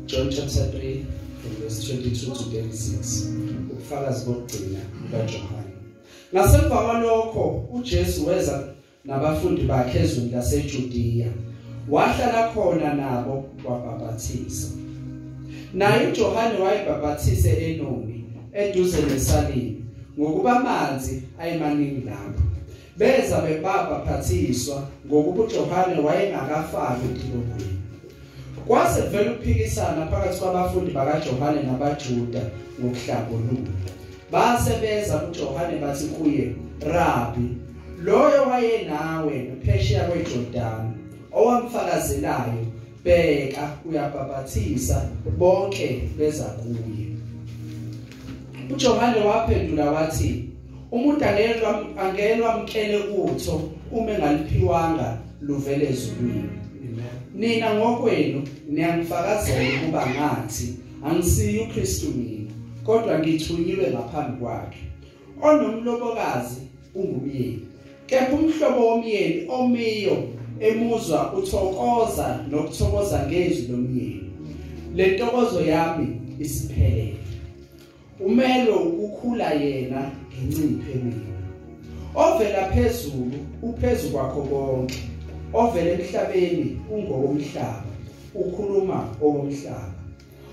John chapter 3 from verse 22 to 36. Ubufakazi bokugcina bukaJohane. Ngasemva kwalokho uJesu weza nabafundi bakhe ezweni laseJudiya. Wahlala khona nabo wabhaphathiza. Naye uJohane wayebhaphathise eNoni eduze neSalimi ngokuba amanzi ayemaningi lapho. Beza bebhaphathiswa ngokuba uJohane wayengakafaki etilogweni. Kwase vele ukuphikisana phakathi kwabafundi bakaJohane nabaJuda ngokuhlambulula. Base beza kuJohane bathi kuye, "Rabbi, loyo wayenawe phesheya kweJordani, owamfakazelayo, bheka uyabhaphathisa, bonke beza kuye." uJohane waphendula wathi, "Umuntu angeke wamkele utho uma engaliphiwanga luvele ezulwini. Nina ngokwenu niyangifakazela ukuba ngathi angisiyo uKristu mina, kodwa ngithunyiwe ngaphambi kwakhe. Onomlobokazi ungumyeni, kepha umhlobo womyeni omiyo emuzwa uthokoza nokuthokoza ngezwi lomyeni. Le ntokozo yami isiphelele. Umelo ukukhula yena ngenciphe mina. Ovela phezulu uphezu kwakho konke. Ovela emhlabeni ungowomhlaba, ukhuluma owomhlaba.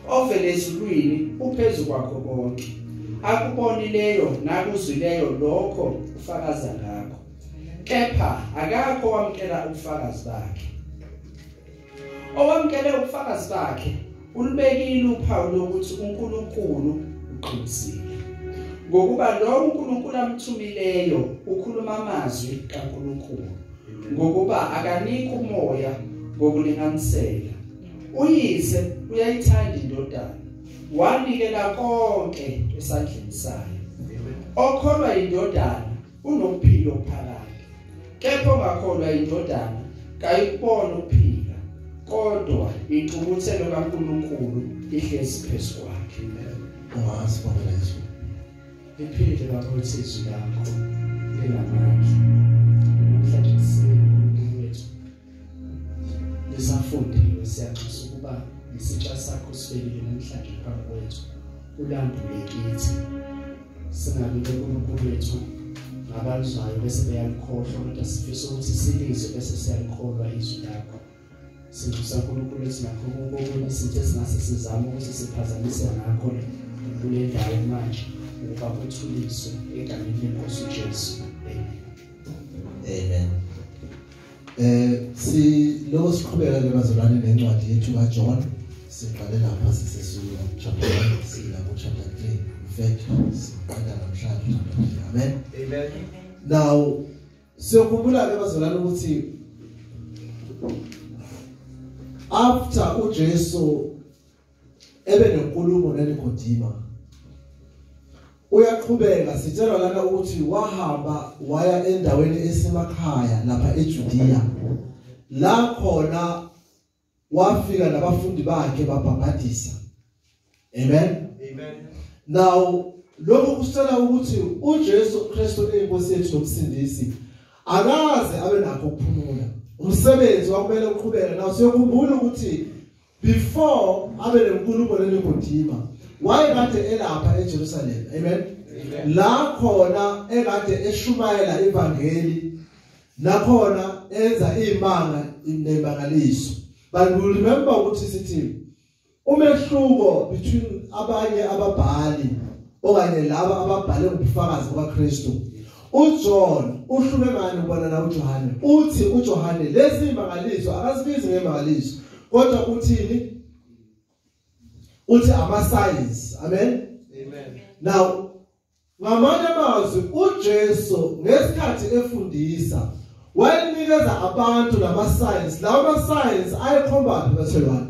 Ovela ezulwini uphezu kwakho konke. Akubonileyo nakuzwileyo lokho ufakaza ngakho. Kepha akakho wamkela ubufakazi bakhe. Owamkele ubufakazi bakhe ulubekile uphawu lokuthi uNkulunkulu uqinisile. Ngokuba lo uNkulunkulu amthumileyo ukhuluma amazwi kaNkulunkulu. Ngokuba akanika umoya ngokulinganisela. Uyise uyayithanda indodana, wanikela konke esandleni sayo. Okholwa indodana unokuphila okuphakathi, kepha ongakholwa indodana kayikubona ukuphila, kodwa intukuthelo kaNkulunkulu ihlezi phezu kwakhe. Ungasibongezo. Liphinde lapho izwi lakho linamandla. Namhlanje kuseni wethu lisafundiwe, siyaxolisa ukuba isitsha sakho sivelile namhlanje phambi kwethu. Ulandule kithi singabike uNkulunkulu wethu ngabalizwayo bese beyalikhohlwa, kodwa sifisa ukuthi silizwe bese siyalikholwa izwi lakho. Singisa uNkulunkulu wethu nakho konke izinto esingase sizame ukuthi siphazamise ngakho kule ndawo manje, ukuba kuthuliswe egameni leNkosi uJesu. Amen. Lo siqhubeka ke bazalwane nencwadi yethu kaJohn. Siqale lapha sisesula chapter 1 sila ku chapter 3. In fact, siqala namhlanje. Amen. Amen. Now, siyokhumbula ke bazalwane ukuthi after uJesu ebe nenkulumo neNikodima, uyaqhubeka sitshelwa lana ukuthi wahamba waya endaweni esemakhaya lapha eJudiya. La khona wafika nabafundi bakhe babhaphathisa. Amen. Amen. Now lokho kusitshela ukuthi uJesu Kristu eyinkosi yethu nomsindisi akaze abe nakho ukuphumula. Umsebenzi wakumele uqhubeke. Now siyokhumbula ukuthi before abe nenkulumo neNikodima wayekade elapha eJerusalem. Amen. La khona ekade eshumayela ivangeli, nakhona enza imanga nemangaliso. But we remember ukuthi sithi umehluko between abanye ababhali okanye laba ababhale ubufakazi bukaKristu, uJohn uhluke ngani ubona na uJohane. Uthi uJohane lezi imangaliso akasibizi ngemangaliso, kodwa uthini? Uthi ama signs. Amen. Amen. Now ngamanye amazwi uJesu ngesikhathi efundisa wayenikeza abantu nama signs. Lawo ma signs ayekhomba bethelwane.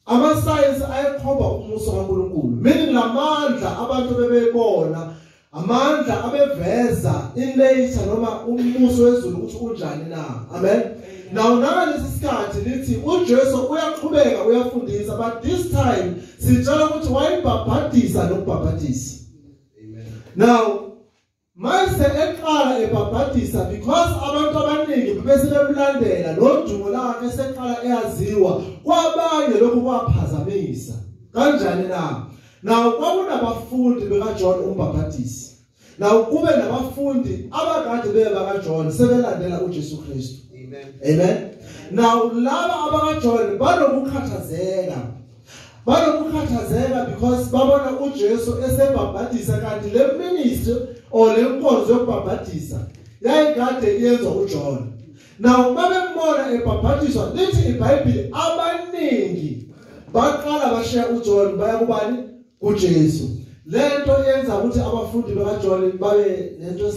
Ama signs ayekhomba umuso kaNkulunkulu. Meaning lamandla abantu bebebona, amandla abeveza inature noma umuso wezulu ukuthi unjani na. Amen. Now ngalesi sikhathi lithi uJesu uyaqhubeka uyafundisa, but this time sitshela ukuthi wayebhaphathisa nokubhaphathisa. Amen. Now Mase eqala ebhabhadisa because abantu abaningi bese bemlandela lo dumo lakhe eseqala eyaziwa kwabanye lokhu kwaphazamisa kanjani na now kwakunabafundi bekaJohn umbhabhadisi now kube nabafundi abakade beba kaJohn sebelandela uJesu Kristu amen now laba abakaJohn banokukhathazeka because babona uJesu esebhabhadisa kanti le ministry or le nkonzo yokubhabhadisa yayikade iyenzwa uJohn now babembona ebhabhadiswa lithi iBhayibheli abaningi baqala bashiya uJohn baya kubani kuJesu lento yenza ukuthi abafundi bakaJohn babe lento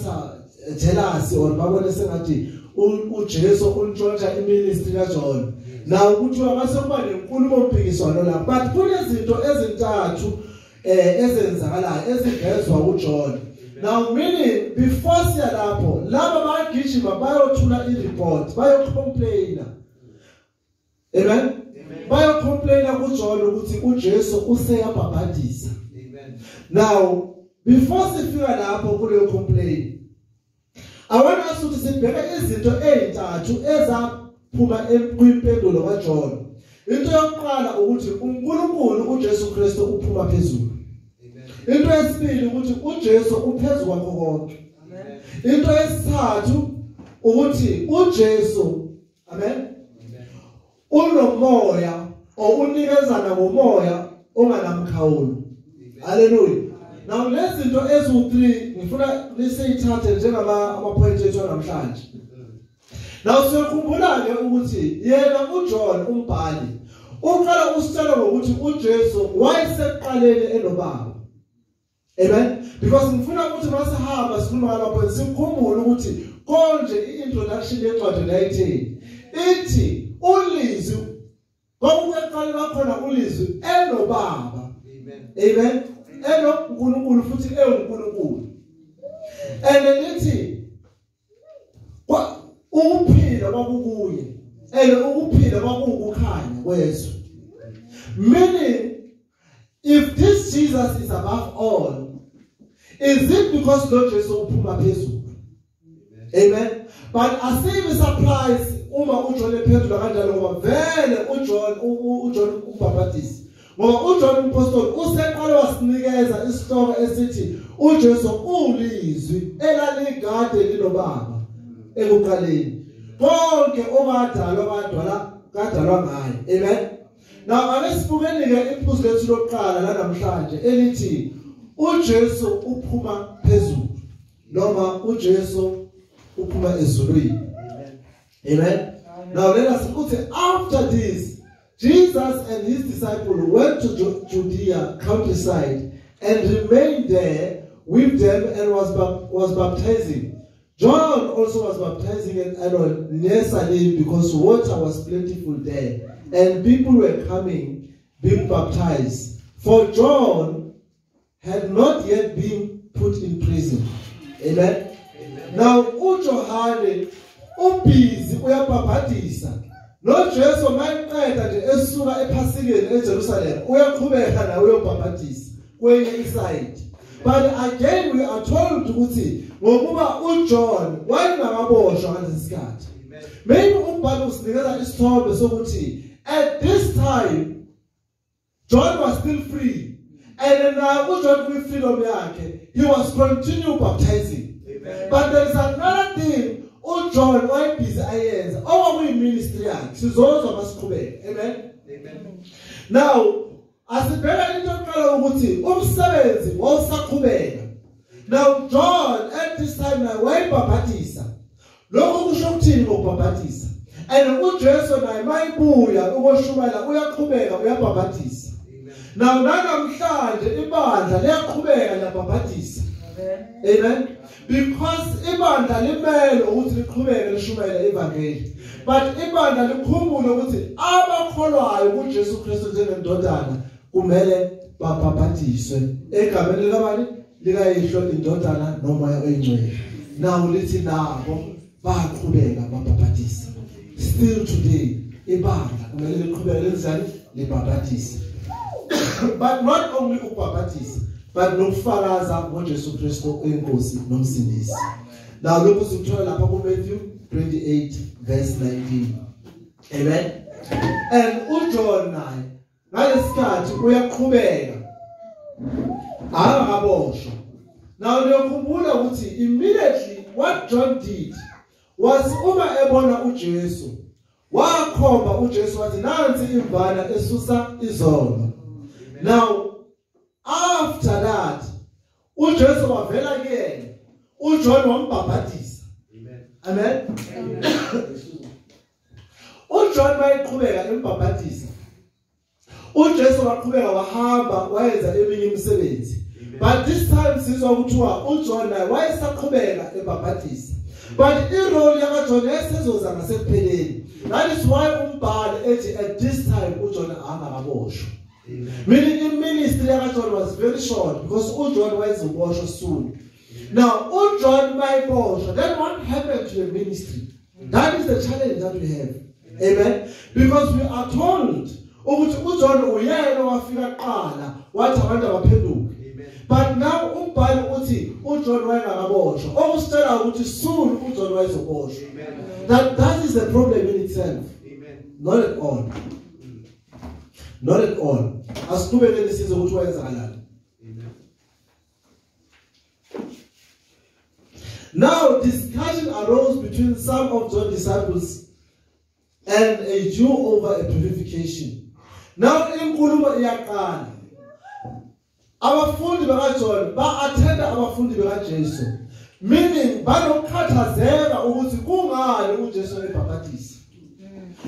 jealous or babone sengathi uJesu untshontsha iministry kaJohn now kuthiwa ngase kuba nenkulumo mpikiswano la but kunezinto ezintathu ezenzakalayo ezivezwa uJohn now meaning before siya lapho laba bagijima bayothula ireport bayocomplaina amen bayocomplaina kuJohn ukuthi uJesu useyabhabhadisa amen now before sifika lapho kuleyo complain I want us to sibheke izinto ezintathu ezaphuma kwimpendulo kaJohn into yokuqala ukuthi uNkulunkulu uJesu Kristu uphuma phezulu into yesibili ukuthi uJesu uphezulu kwakho konke into yesithathu ukuthi uJesu amen unomoya onikezana ngomoya onganamkhawulo haleluya now lezinto ezu3 ngifuna liseyithathe njengama point ethu namhlanje now sikhumbula ke ukuthi yena uJohn umbhali uqala usitshela ukuthi uJesu wayeseqaleni enobaba amen because ngifuna ukuthi masihamba sikhuluma ngalapho sikhumbule ukuthi konje iintroduction yencwadi layithini ithi ulizwi kwakuqala khona ulizwi enobaba amen enoNkulunkulu futhi eUnkulunkulu lithi ukuphila kwakukuye ukuphila kwakukukhanya kwezwe meaning if this Jesus is above all is it because Lord Jesus uphuma phezulu amen but asibe surprise uma uJohn ephezulu kanjalo ngoba vele uJohn umbhabhadisi ngoba uJohn umpostoli useqala wasinikeza isihloko esithi uJesu ulizwi elaligade linobaba ekuqaleni konke okadalwa kadalwa ngaye amen now ake sibukeni ke iphuzu lethu lokuqala la namhlanje elithi uJesu uphuma phezulu noma uJesu uphuma ezulwini amen now let us put it after this Jesus and his disciples went to Judea countryside and remained there with them and was baptizing. John also was baptizing at near Salim because water was plentiful there and people were coming being baptized. For John had not yet been put in prison. Amen. Now uJohane ubhizi uyabhabhadisa. No Jesu mayiqeda nje esuka ephasikeni eJerusalem uyaqhubeka nawe uyobhabhadisa kwenye iside but again we are told ukuthi ngokuba uJohn wayengakaboshwa ngalesi sikhathi maybe umbhalo usinikeza isithombe sokuthi at this time John was still free and now uJohn with freedom yakhe he was continue baptizing but there is another thing uJohn wayebhizi ayenza okuyiministry yakhe sizozwa masiqhubeka amen now asibheka into yokuqala ukuthi umsebenzi wawusaqhubeka now John at this time naye wayebhabhadisa lokho kusho ukuthini ngokubhabhadisa and uJesu naye mayibuya ukoshumayela uyaqhubeka uyabhabhadisa now namhlanje ibandla liyaqhubeka labhabhadisa amen because ibandla limele ukuthi liqhubeke lishumayele ivangeli but ibandla likhumbule ukuthi abakholwayo kuJesu Kristu njengendodana kumele babhabhadiswe egameni likabani likayihlo indodana nomoya oyingcwele now lithi nabo baqhubeka babhabhadisa still today ibandla kumele liqhubeke lenzani libhabhadise but not only ukubhabhadisa but nokufakaza ngoJesu Kristu oyinkosi nomsindisi. Now look usithola lapha ku Matthew 28 verse 19. Amen. And uJohn naye ngalesikhathi uyaqhubeka akaboshwa. Now ngiyakhumbula ukuthi immediately what John did was uma ebona uJesu wakhomba uJesu wathi nansi imvana esusa izono. Now after that uJesu wavela kuyena uJohn wambhabhatisa. Amen. uJohn wayeqhubeka embhabhatisa. uJesu waqhubeka wahamba wayenza eminye imisebenzi. But this time sizwa ukuthiwa uJohn naye wayesaqhubeka embhabhatisa. But irole yakaJohn yayisezoza ngasekupheleni. That is why umbhalo ethi at this time uJohn angakaboshwa. Meaning in ministry yakaJohn was very short because uJohn wayezoboshwa soon. Now uJohn mayiboshwa, then what happened to the ministry? That is the challenge that we have. Amen. Because we are told ukuthi uJohn uyena wafika kuqala wathi abantu abaphenduka. But now umbhalo uthi uJohn wayengakaboshwa. Okusitshela ukuthi soon uJohn wayezoboshwa. That is the problem in itself. Amen. Not at all. Not at all. Asiqhubekele size ukuthi wayenzakalani. Now discussion arose between some of John's disciples and a Jew over a purification. Now inkulumo iyaqala. Abafundi bakaJohn ba-attenda abafundi bakaJesu. Meaning banokhathazeka ukuthi kungani uJesu ebhabhatisa.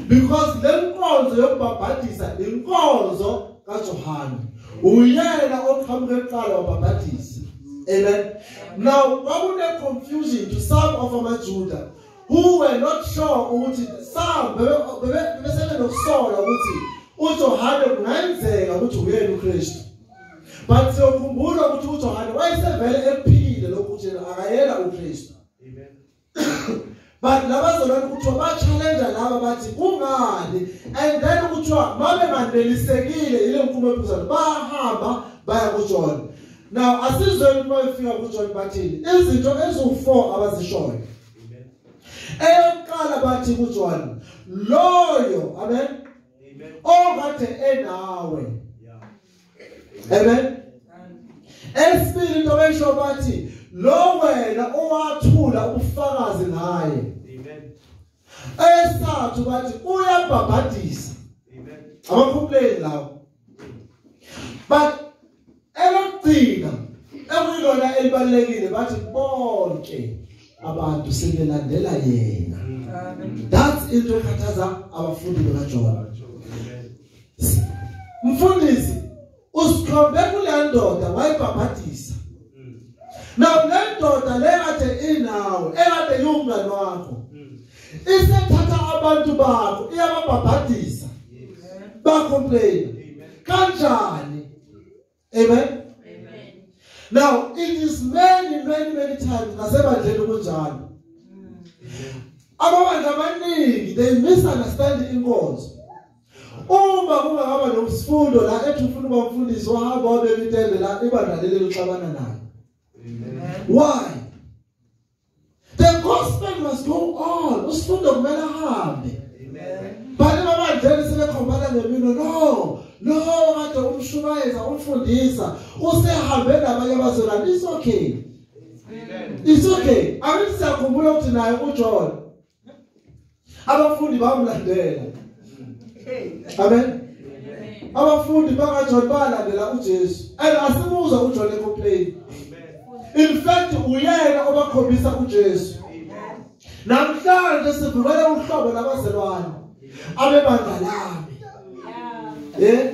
Because lenkonzo yokubhabhatisa inkonzo kaJohane. Uyena oqhamuke kuqala wabhabhatisa. Amen. Now, why would there confusion to some of amaJuda who were not sure ukuthi some bebesele nokusola ukuthi uJohane kungenzeka ukuthi uyena uKristu. But siyokhumbula ukuthi uJohane wayesevele ephile lokuthi akayena uKristu. Amen. But labazolwana ukuthi ba-challenge laba bathi kungani, and then ukuthi mabe mandelisekile ile nkume ephuzana bahamba baya kuJohn. Now asizweni mayifika kuJohn bathini izinto ezu4 abazishoyo. Amen. Eyokuqala bathi kuJohn loyo, amen, okade enawe. Amen. Esibili into besho bathi lo wena owathula ubufakazi ngaye. Amen. Esathu bathi uyabhabhatisa. Amen. Abakhumbuleni lawo. But elokugcina ekuyilona elibalekile bathi bonke abantu sebelandela yena. Amen. That's into ekhathaza abafundi bakaJohn. Mfundisi usikhombe kule ndoda wayibhabhatisa. Now le ndoda le kade inawe ekade yumngane wakho isethatha abantu bakho iyababhabhatisa. Bacomplain kanjani? Amen. Amen. Now it is many times nasebandleni kunjalo. Ababandla abaningi they misunderstand inkonzo. Uma kungakaba nomsifundo la ethi ufuna ukuba umfundisi wahamba wabelitende la ibandla leli lixabana nayo. Why? The gospel must go on. Usifundo kumele ahambe. Amen. But abandleni sebekhombana ngemino no kade umshumayeza umfundisa usehambe nabanye abazalwane. It's okay. Amen. It's okay. Ayithi siyakhumbula ukuthi naye uJohn abafundi bamlandela. Amen. Abafundi bakaJohn balandela uJesu. And asibuza uJohn ecomplain. In fact uyena obakhombisa uJesu. Namhlanje sivukela uhlobo labazalwane abebandla lami. Yeah.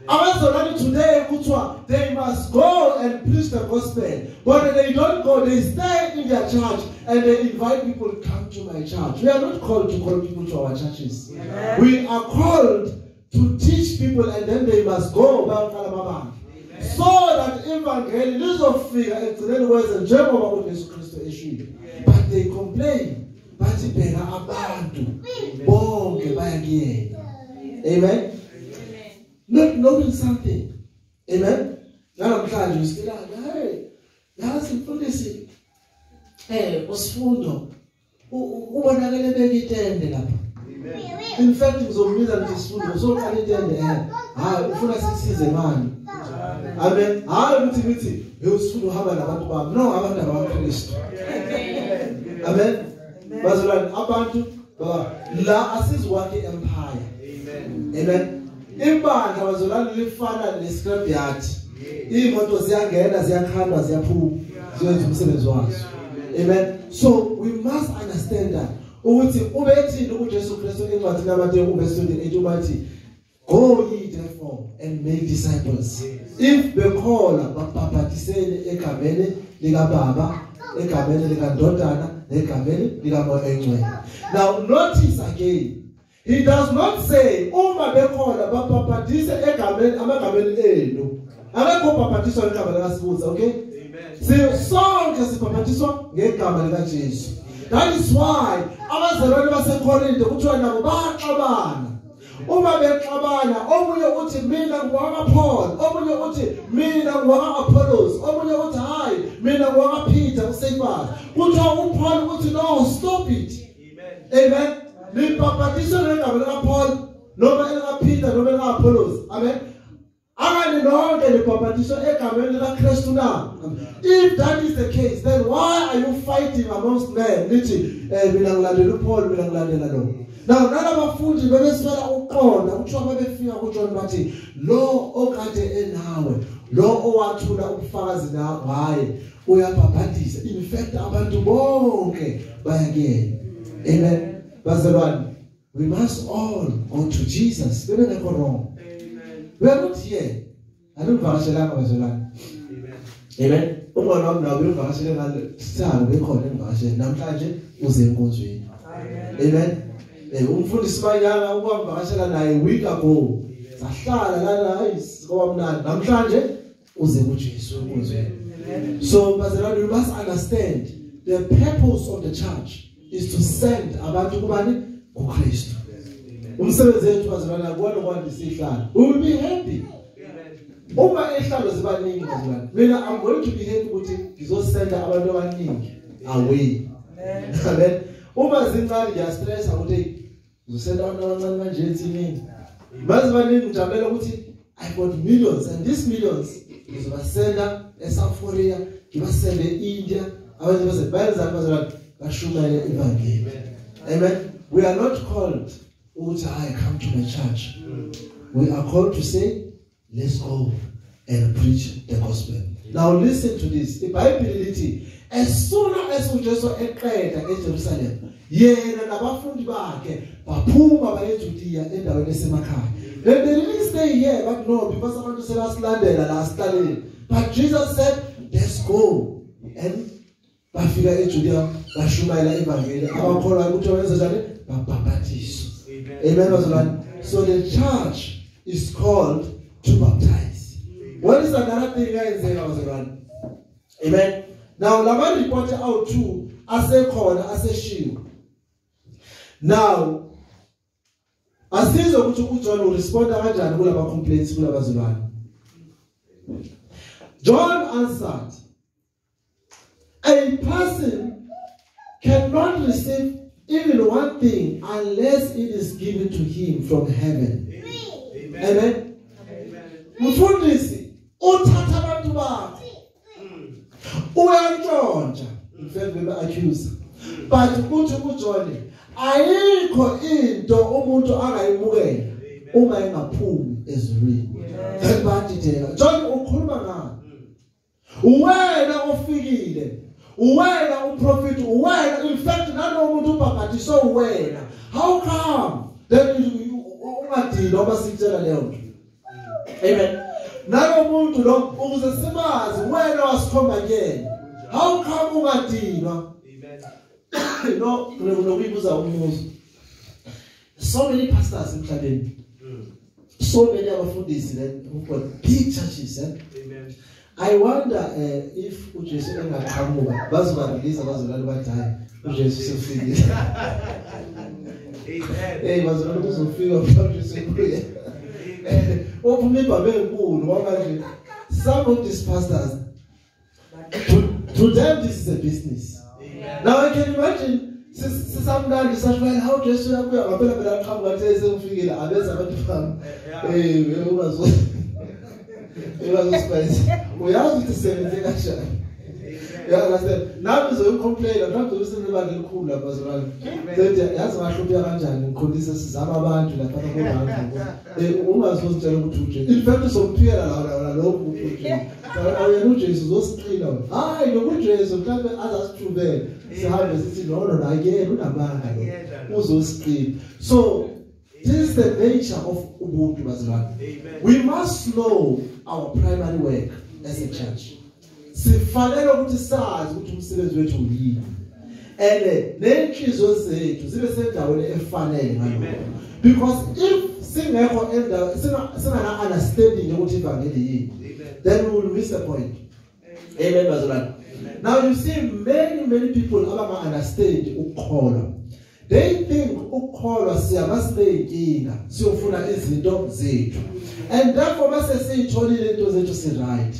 Abazalwane today kuthiwa they must go and preach the gospel. But they don't go, they stay in their church and they invite people to come to my church. We are not called to call people to our churches. Amen. We are called to teach people and then they must go back so that evangeli lizofika ekugcineni kweze njengoba uJesu Kristu eshilo. But they complain bathi phela abantu bonke baya kuyena. Amen. Not knowing something. Amen. namhlanje usitela hey yazi mfundisi usifundo ubonakele bekitende lapha. In fact ngizombiza nje isifundo uzoqala itende hayi ufuna sisize manje. Amen. Hayi ukuthi usifundo uhamba nabantu bami. No, abantu abaKristu. Amen. Bazalwane abantu la asiziwakhe empire. Amen. Ibandla bazalwane lifana ne-scrapyard. Imoto ziyangena ziyakhanda ziyaphuma ziyenza umsebenzi wazo. Amen. So we must understand that ukuthi ubethini uJesu Kristu encwadini yaMateyu uverse 28 ubathi go ye therefore and make disciples. If bekhola bapaphatisene egameni likaBaba, egameni likaNdodana, egameni likaMoya Engcwele. Now notice again, he does not say uma bekhola bapaphatise egameni amagameni enu. Akekho baphathiswa ngegama likaSibuza, okay? Amen. Sonke sibaphathiswa ngegama likaJesu. That is why abazalwane baseKorinte kuthiwa nabo baxabana. Uma bexabana omunye uthi mina ngwakaPaul, omunye uthi mina ngwakaApollos, omunye uthi hayi mina ngwakaPeter uSephas. Kuthiwa uPaul uthi no, stop it. Amen. Amen. Nibaphathiswa ngegama likaPaul noma likaPeter noma likaApollos. Amen. If that is the case, then why are you fighting amongst men? Now, none of our food, when it's not uqonda, uthwa befika kuJohn bathi lo okade enawe, lo owathula ubufakazi ngaye uyabhabhadisa. In fact, abantu bonke bayakuyena. Amen. Bazalwane, we must all go to Jesus. We don't go wrong. We are not here. I don't vakashelanga bazalwane. Amen. Umwana wami nawe uvakashele ngale sithando bekhona engivakashele namhlanje uze enkonzweni. Amen. Umfundisi bayanga ukwamvakashela naye week ago. Sahlala lana hayi kwamnandi namhlanje uze kuJesu enkonzweni. So bazalwane, we must understand the purpose of the church is to send abantu kubani kuKristu. Umsebenzi wethu bazalwane akuwona ukwandisa ihlalo. We will be happy. Uma ehlalo zibaningi bazalwane. Mina I'm going to be happy ukuthi ngizosenda abantu abaningi away. Amen. Uma zincane ngiyastress ukuthi ngizosenda abantu abancane manje entsimini. Bazibaningi ngijabula ukuthi I got millions and these millions ngizobasenda eSouth Korea, ngibasende eIndia, abanye basebenza bazalwane bashumele ivangeli. Amen. We are not called I come to my church. We are called to say, let's go and preach the gospel. Now listen to this. The Bible literally, as soon as uJesu eqeda eJerusalem, yena nabafundi bakhe baphuma baye eJudea endaweni esemakhaya. Then they didn't stay here, but no, because abantu sebasilandela la siqaleni. But Jesus said, let's go and bafika eJudea bashumayela ivangeli. Abakholwa ukuthi wenza njani? Babhaphathiswa. Amen. So the church is called to baptize. What is another thing guys say? Amen. Now lama report out too as a corner, as a shield. Now asizo ukuthi uJohn will respond kanjani kulaba complaints kulabazalwane. John answered, a person cannot receive even one thing unless it is given to him from heaven. Amen. Mfundisi uthatha abantu bakho uyantshontsha. In fact we accuse. But uthi uJohn ayikho into umuntu angayimukela uma engaphumi ezulwini. Bayadideka. John ukhuluma ngani? Wena ofikile, wena uprofit, wena in fact nalomuntu ubhaphathiswa wena. How come then ungadini oba sitshela leyo nto? Amen. Nalomuntu lo ukuze simazi wena wasikhomba yena. How come ungadinwa? Amen. No, kunokuyibuza umuzo. So many pastors emhlabeni. So many abafundisi who've got big churches. Amen. I wonder if uJesu engaqhamuka bazobalisa bazolala badala uJesu sefike. Amen. Bazolala uzofika uJesu sefike. Ophuma ibhabe enkulu manje some of these pastors, to them this is a business. Now I can imagine sometimes such well how just to have a better come what says figure others about to come. It was spicy. We have to say anything actually. Yeah, understand. Now is a complaint. I'm not to listen about the cool as well. That's why I should be around and conditions some about to the almost was terrible to change. In fact, some fear around local Jesus was clean up. Ah, you know, Jesus, others to there. So, how does it in order again? Also, clean. So, this is the nature of Ubuntu as well. We must know our primary work as a church. Sifanele ukuthi sazi ukuthi umsebenzi wethu uyini nenhliziyo zethu zibe sendaweni efanele ngalo because if singekho singana understanding ukuthi ivangeli yini then we will miss the point. Amen bazalwane. Now you see many people abanga understand ukukholwa. They think ukukholwa siyabasineyinkinga siyofuna izinto zethu and therefore mase siyitholile into zethu si right.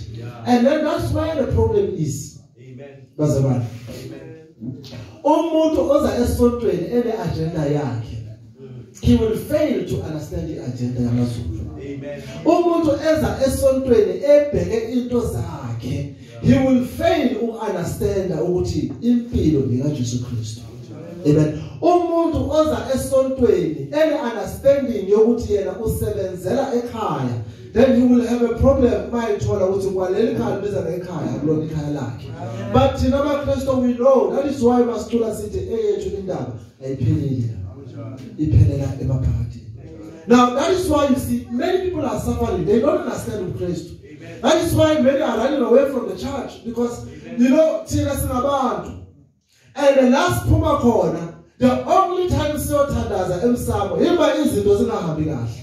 And then that's why the problem is. Amen. Bazalwane. Amen. Umuntu oza esontweni ene agenda yakhe. He will fail to understand the agenda yamaZulu. Amen. Umuntu eza esontweni ebheke into zakhe. He will fail to understand ukuthi impilo ngikaJesu Kristu. Amen. Umuntu oza esontweni ene understanding yokuthi yena usebenzela ekhaya. Then he will have a problem mayithola ukuthi kwaleli khaya beza ngekhaya kulona ikhaya lakhe. But in our Christo we know that is why masithola sithi eyethu indaba ayiphelile. Iphelela emaphakathi. Now that is why you see many people are suffering. They don't understand Christ. That is why many are running away from the church because you know thina sinabantu. And the last phuma khona the only time siyothandaza emsamo yima izinto zingahambi kahle.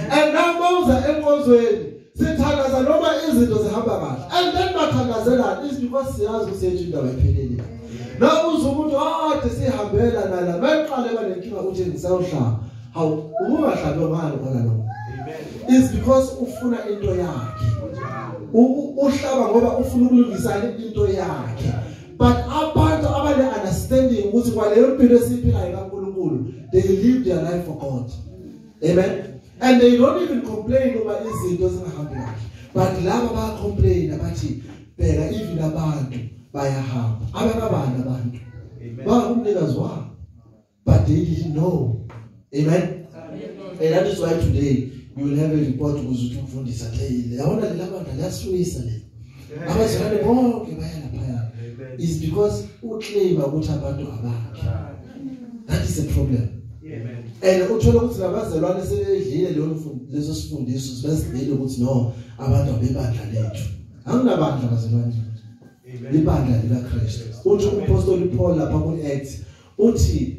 And now mawuza enkonzweni sithandaza noma izinto zihamba kahle and then bathandazela is because siyazi ukuthi indaba iphelile. Now uzumuntu ade sihambela nala beqale banenkinga ukuthi ngisawuhlaba how ungahlabe ngalo khona lo. Is because ufuna into yakhe. Uhlaba ngoba ufuna ukulungisa into yakhe. But abantu abane understanding ukuthi kwaleyo mpilo esiphilayo kaNkulunkulu they live their life for God. Amen. And they don't even complain about izinto zingahambi kahle. But laba ba complain abathi bheka even abantu bayahamba. Abakabani abantu. Ba umnikazi wabo. But they didn't know. Amen. And that is why today you will have a report ukuthi umfundisi athile. Yabona lelabantu laswisa le. Abazalwane bonke bayana phaya. Is because uclaim ukuthi abantu abakhe. That is the problem. Amen. And uthola ukuthi labazalwane sebedlile leso sifundiso sibesidile ukuthi no abantu abebandla lethu. Anginabandla bazalwane. Ibandla likaKristu. Uthi umpostoli Paul lapha ku-Acts uthi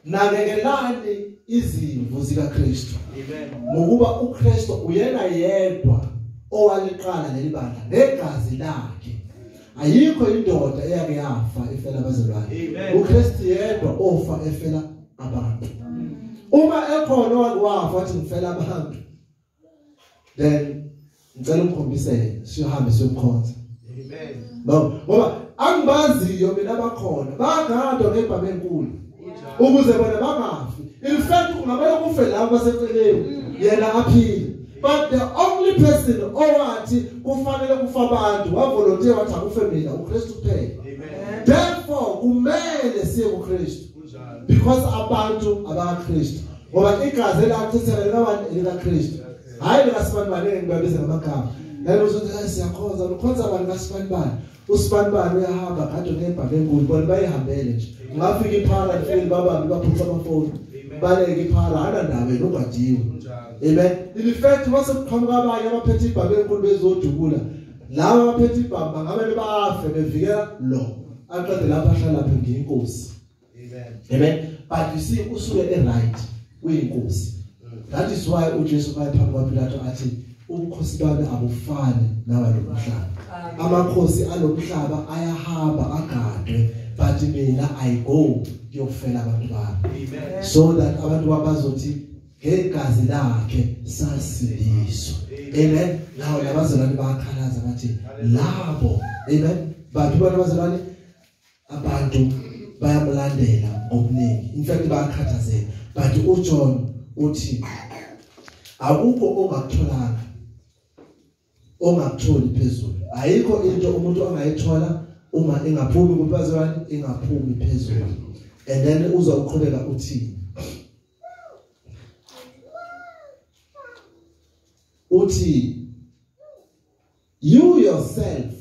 nakekelani izimvu zikaKristu. Amen. Ngokuba uKristu uyena yedwa owaliqala leli bandla negazi lakhe. Ayikho indoda eyake yafa efela abazalwane. uKristu yedwa ofa efela abantu. Uma ekhona wafa wathi ngifela abantu then ngicela umkhombisele sihambe siyomkhonza. Amen. No, ngoba angibaziyo mina abakhona bagadwa ngebhame enkulu ukuze bona bangafi. In fact ungabona kufe labo baseceleni yena aphile. But the only person owathi kufanele kufa abantu wavolunteer wathi akufe mina uKristu kuphela. Amen. Therefore kumele siye kuKristu because abantu abakaKristu ngoba igazi elakuthethelwa labantu elikaKristu hayi likaSibanibani ngibabiza ngamagama. Yebo uzothi siyakhonza ukhonza abantu kaSibanibani. uSibanibani uyahamba kade ngebhame enkulu bona bayihambele nje. Ngafika iphara ngifike babami baphutha amafoni. Baleke iphara hana ndaba nogadiwe. Amen. In fact mase kuqhamuka abanye abaphethe ibhame enkulu bezodubula laba abaphethe ibhame bangabe bafe bevikela lo aqede lapha ahlala lapha ngiyinkosi. Amen. But you see usuke right uyinkosi. That is why uJesu bayiphambi kwaPilato athi ubukhosi babe abufani nabalomhlaba. Amakhosi alomhlaba ayahamba agadwe but mina I go yokufela abantu bami. So that abantu babazothi ngegazi lakhe sasindiswa. Amen. Nawo labazalwane bayakhalaza bathi labo. Amen. Bathi abazalwane abantu bayamlandela ngobuningi. In fact bayakhathazeka. But uJohn uthi akukho ongakutholanga ongakutholi phezulu. Ayikho into umuntu angayithola uma engaphumi kubazalwane engaphumi phezulu. And then uzoqhubeka uthi you yourself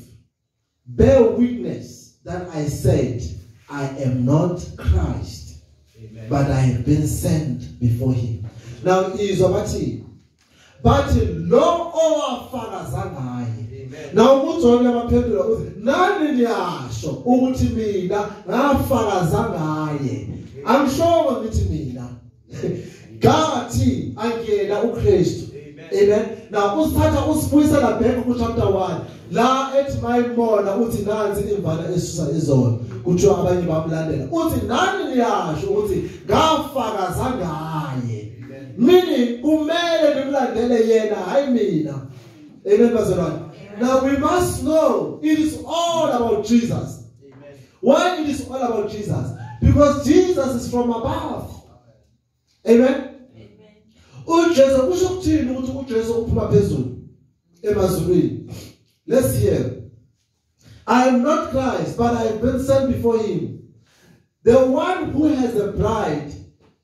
bear witness that I said I am not Christ. Amen. But I have been sent before him. Now izobati but lo owafakaza ngaye. Now uJohn yabaphendula uthi nani niyasho ukuthi mina ngafakaza ngaye. I'm sure ukuthi mina gathi angena uKristu. Amen. Now usithatha usibuyisa la back ku chapter 1 la ethi mayibona uthi nansi imvana esusa izolo kuthiwa abanye bamlandela uthi nani niyasho ukuthi ngafakaza ngaye. Mini kumele nimlandele yena hayi mina. Amen bazalwane. Now we must know it is all about Jesus. Amen. Why it is all about Jesus? Because Jesus is from above. Amen. uJesu kusho ukuthini ukuthi uJesu uphuma phezulu emazulwini? Let's hear. I am not Christ, but I have been sent before him. The one who has a bride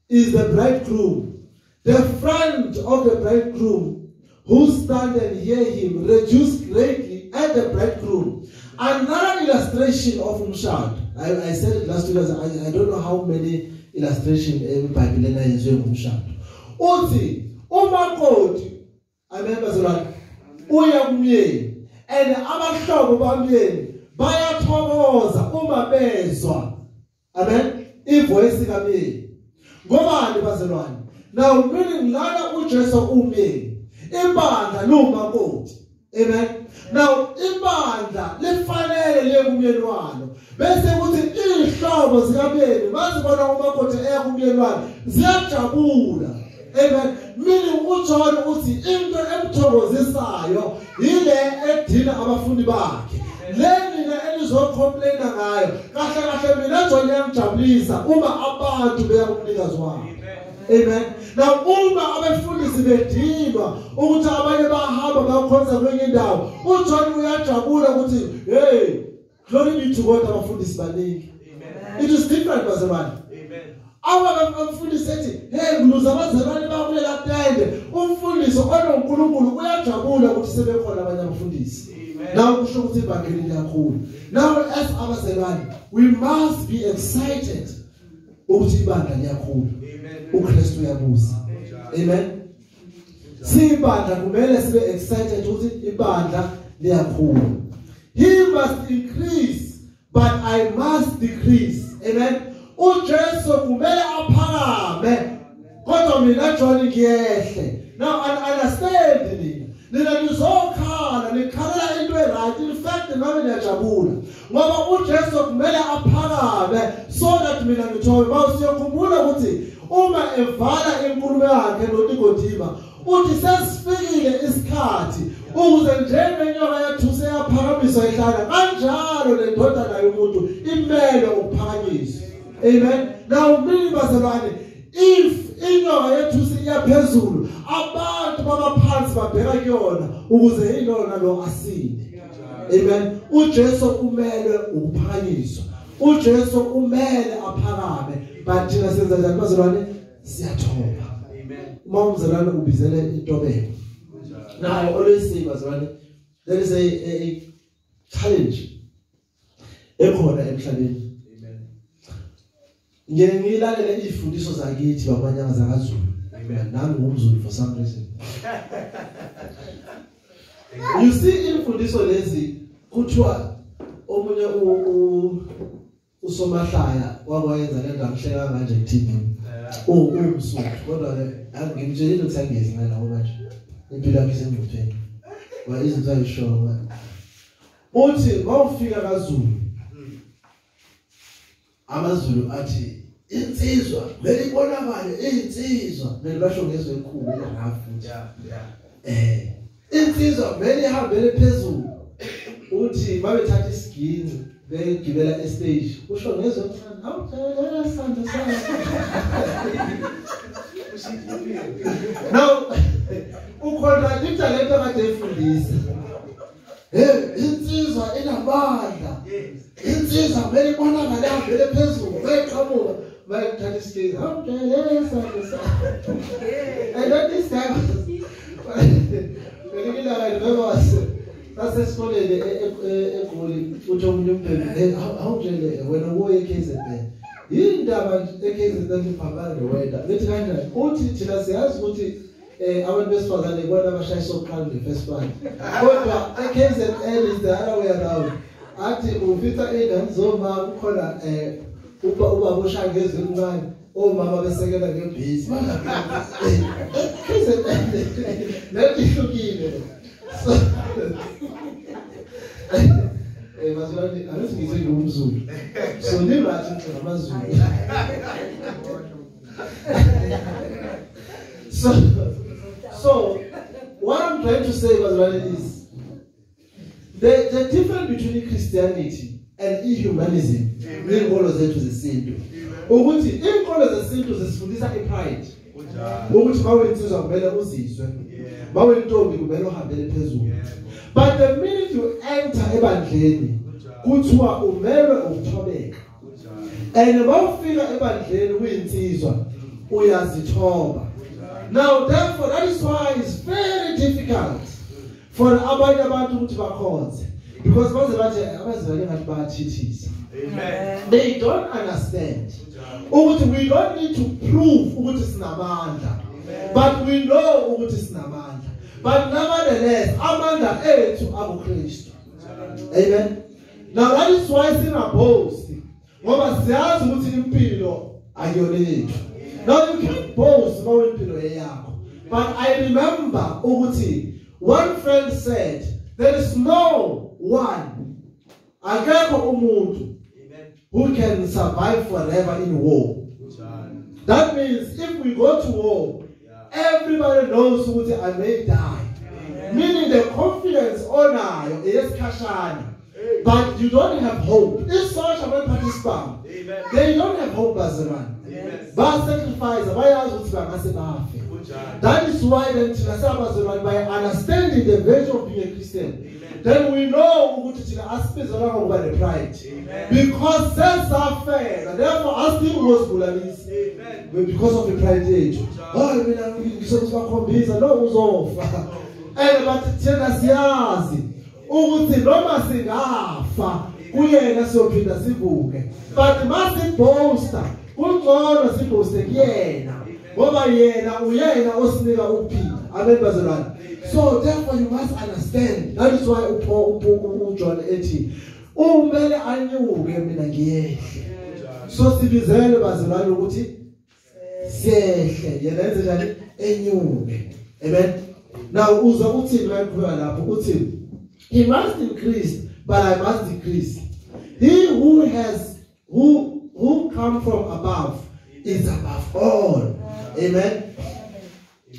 is the bridegroom. The friend of the bridegroom who stand and hear him rejoice greatly at the bridegroom. Another illustration of umshado. I said it last week. I don't know how many illustrations everybody is doing umshado. Uthi umakoti amembazalwane uya kumyeni and abahlobo bamyeni bayathokoza uma bezwa amen ivoice kamyeni ngobani bazalwane. Now meaning lana uJesu umyeni ibandla lomakoti. Amen. Now ibandla lifanele liye kumyeni walo bese kuthi ihlobo zikamyeni bazibona umakoti eya kumyeni walo ziyajabula. Amen. Meaning uJohn uthi into emthokozisayo ile edina abafundi bakhe. Leni na elizocomplaina ngayo kahle kahle mina John yamjabulisa uma abantu beya kumnikazi wabo. Amen. Now uma abafundisi bedinwa ukuthi abanye bahamba bakhonza kwenye indawo uJohn uyajabula ukuthi hey glory be to God abafundisi baningi. It is different bazalwane. Abafundisi ethi hey ngluza abazalwane babulela tende umfundisi onoNkulunkulu uyajabula ukuthi sebekhona abanye abafundisi. Now kusho ukuthi ibhangeli liyakhulu. Now as abazalwane we must be excited ukuthi ibandla liyakhulu. uKristu uyabuza. Amen. Sibandla kumele sibe excited ukuthi ibandla liyakhula. He must increase but I must decrease. Amen. uJesu kumele aphakame kodwa mina John ngiyehle. Now understand nina nizokhala nikhalela into right. In fact nami ngiyajabula ngoba uJesu kumele aphakame so that mina ngithobe mawusiyokhumbula ukuthi uma evala inkulumo yakhe noNikodima uthi sesifikile isikhathi ukuze njengenyoka yethu seyaphakamiswa ihlala kanjalo lendodana yomuntu imele ukuphakanyiswa. Amen. Now mini bazalwane if inyoka yethu siyaphezulu abantu babaphansi babheka kuyona ukuze inona lo asinde. Amen. uJesu kumele ukuphakanyiswa. uJesu umele aphakame but thina senza njani bazalwane siyathoba. Amen. Uma umzalwane ubizele intobeko nayo always say bazalwane there is a challenge ekhona emhlabeni. Ngilalela izifundiso zakithi bamanyanga zakaZulu. Amen. Nami ngumZulu for some reason. You see imfundiso lezi kuthiwa omunye usomahlaya wakwayenza le nto ngihleka kanje ku-TV. Umsuku kodwa angimtshela ukuthi angezi ngalawo manje. Impilo yakhe isengcupheni. Wa izinto ayisho. Uthi mawufika kaZulu amaZulu athi insizwa belibonakala insizwa belibasho ngezwe enkulu lafu. insizwa vele ihambele phezulu uthi babethatha isiginci begibela estage usho ngezwe uthanda awujalela sando sakho now ukhontradiktha lento kade efundisa insizwa enamandla insizwa vele ibonakala vele phezulu beqhamuka bayithatha isiginci awujalela sando sakho and that is guy Belekila ngibabase sasesikoleni eGoli uthi umuntu umbheke awujele wena uye eKZN indaba eKZN ibhabana nowenda lethi kanjani uthi thina siyazi ukuthi abantu besifazane ibona abashayisa oqala nefirst band kodwa eKZN is the other way around athi ufitha ingane zoma ukhona ubaba oshangeze umncane omama besekela ngebhizi lehlukile so bazalwane angizize ngomzulu so nibathi ngamaZulu so what I'm trying to say bazalwane is the difference between Christianity and humanism inkolo zethu zesintu ukuthi inkolo zesintu zisifundisa ipride ukuthi bawensizwa kumele uzizwe bawentombi kumele uhambele phezulu but the minute you enter ebandleni kuthiwa umelwe ukuthobeka and bawufika ebandleni kuyinsizwa uyazithoba now therefore that is why it's very difficult for abanye abantu ukuthi bakhonze because baze bathi abazali ngathi bayathithisa amen they don't understand ukuthi we don't need to prove ukuthi sinamandla but we know ukuthi sinamandla but nevertheless amandla ethu akuKristu amen now that is why singaboast ngoba siyazi ukuthi impilo ayiyona yethu now you can't boast about impilo yakho but I remember ukuthi one friend said there is no one akekho umuntu who can survive forever in war. That means if we go to war, everybody knows who I may die. Meaning the confidence onayo is kashana. But you don't have hope. If such a participant, they don't have hope as a man. But sacrifice, that is why then by understanding the value of being a Christian, then we know who to ask about the pride. Because sense are fair, and therefore asking was Bulanis because of the pride age. Oh, I mean, I'm off. And but Tenasiazi, Uti Roma Singafa, Uyena Sopita Sibuke. But Massive Poster, Ultron Sibus Yena, Boba Yena, Uyena Osnega Upi, Amen Bazaran. So therefore you must understand. That is why John 80. Umele anyuke mina ngiyehle. So sibizele bazalwane ukuthi siyehle. Yena enze njani enyuke. Amen. Now uzwa uthi ngakhulwa lapho uthi he must increase but I must decrease. He who come from above is above all. Amen.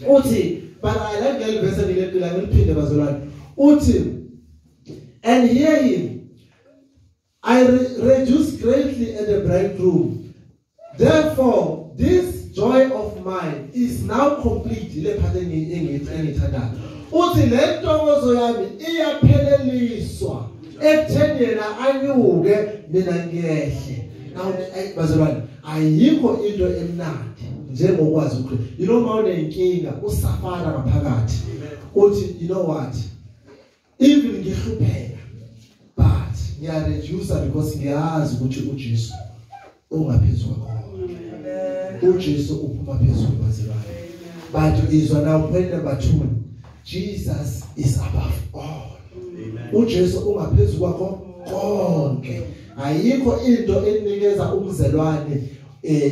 Uthi but I like the verse in the Uti, and hear him. I rejoice greatly at the bridegroom. Therefore, this joy of mine is now complete. Uti lentokozo yami iyapheleliswa. Ethenena anyuke mina ngiyehle. Now bazalwane ayikho into emnandi njengokwazi uKristu. You know mawune inkinga usafana ngaphakathi. Uthi you know what? Even ngihlupheka but ngiya reduce because ngiyazi ukuthi uJesu ungaphezulu kwakho. uJesu uphuma phezulu bazalwane. But izwa now point number 2. Jesus is above all. uJesu ungaphezulu kwakho konke. Ayikho into enikeza umzelwane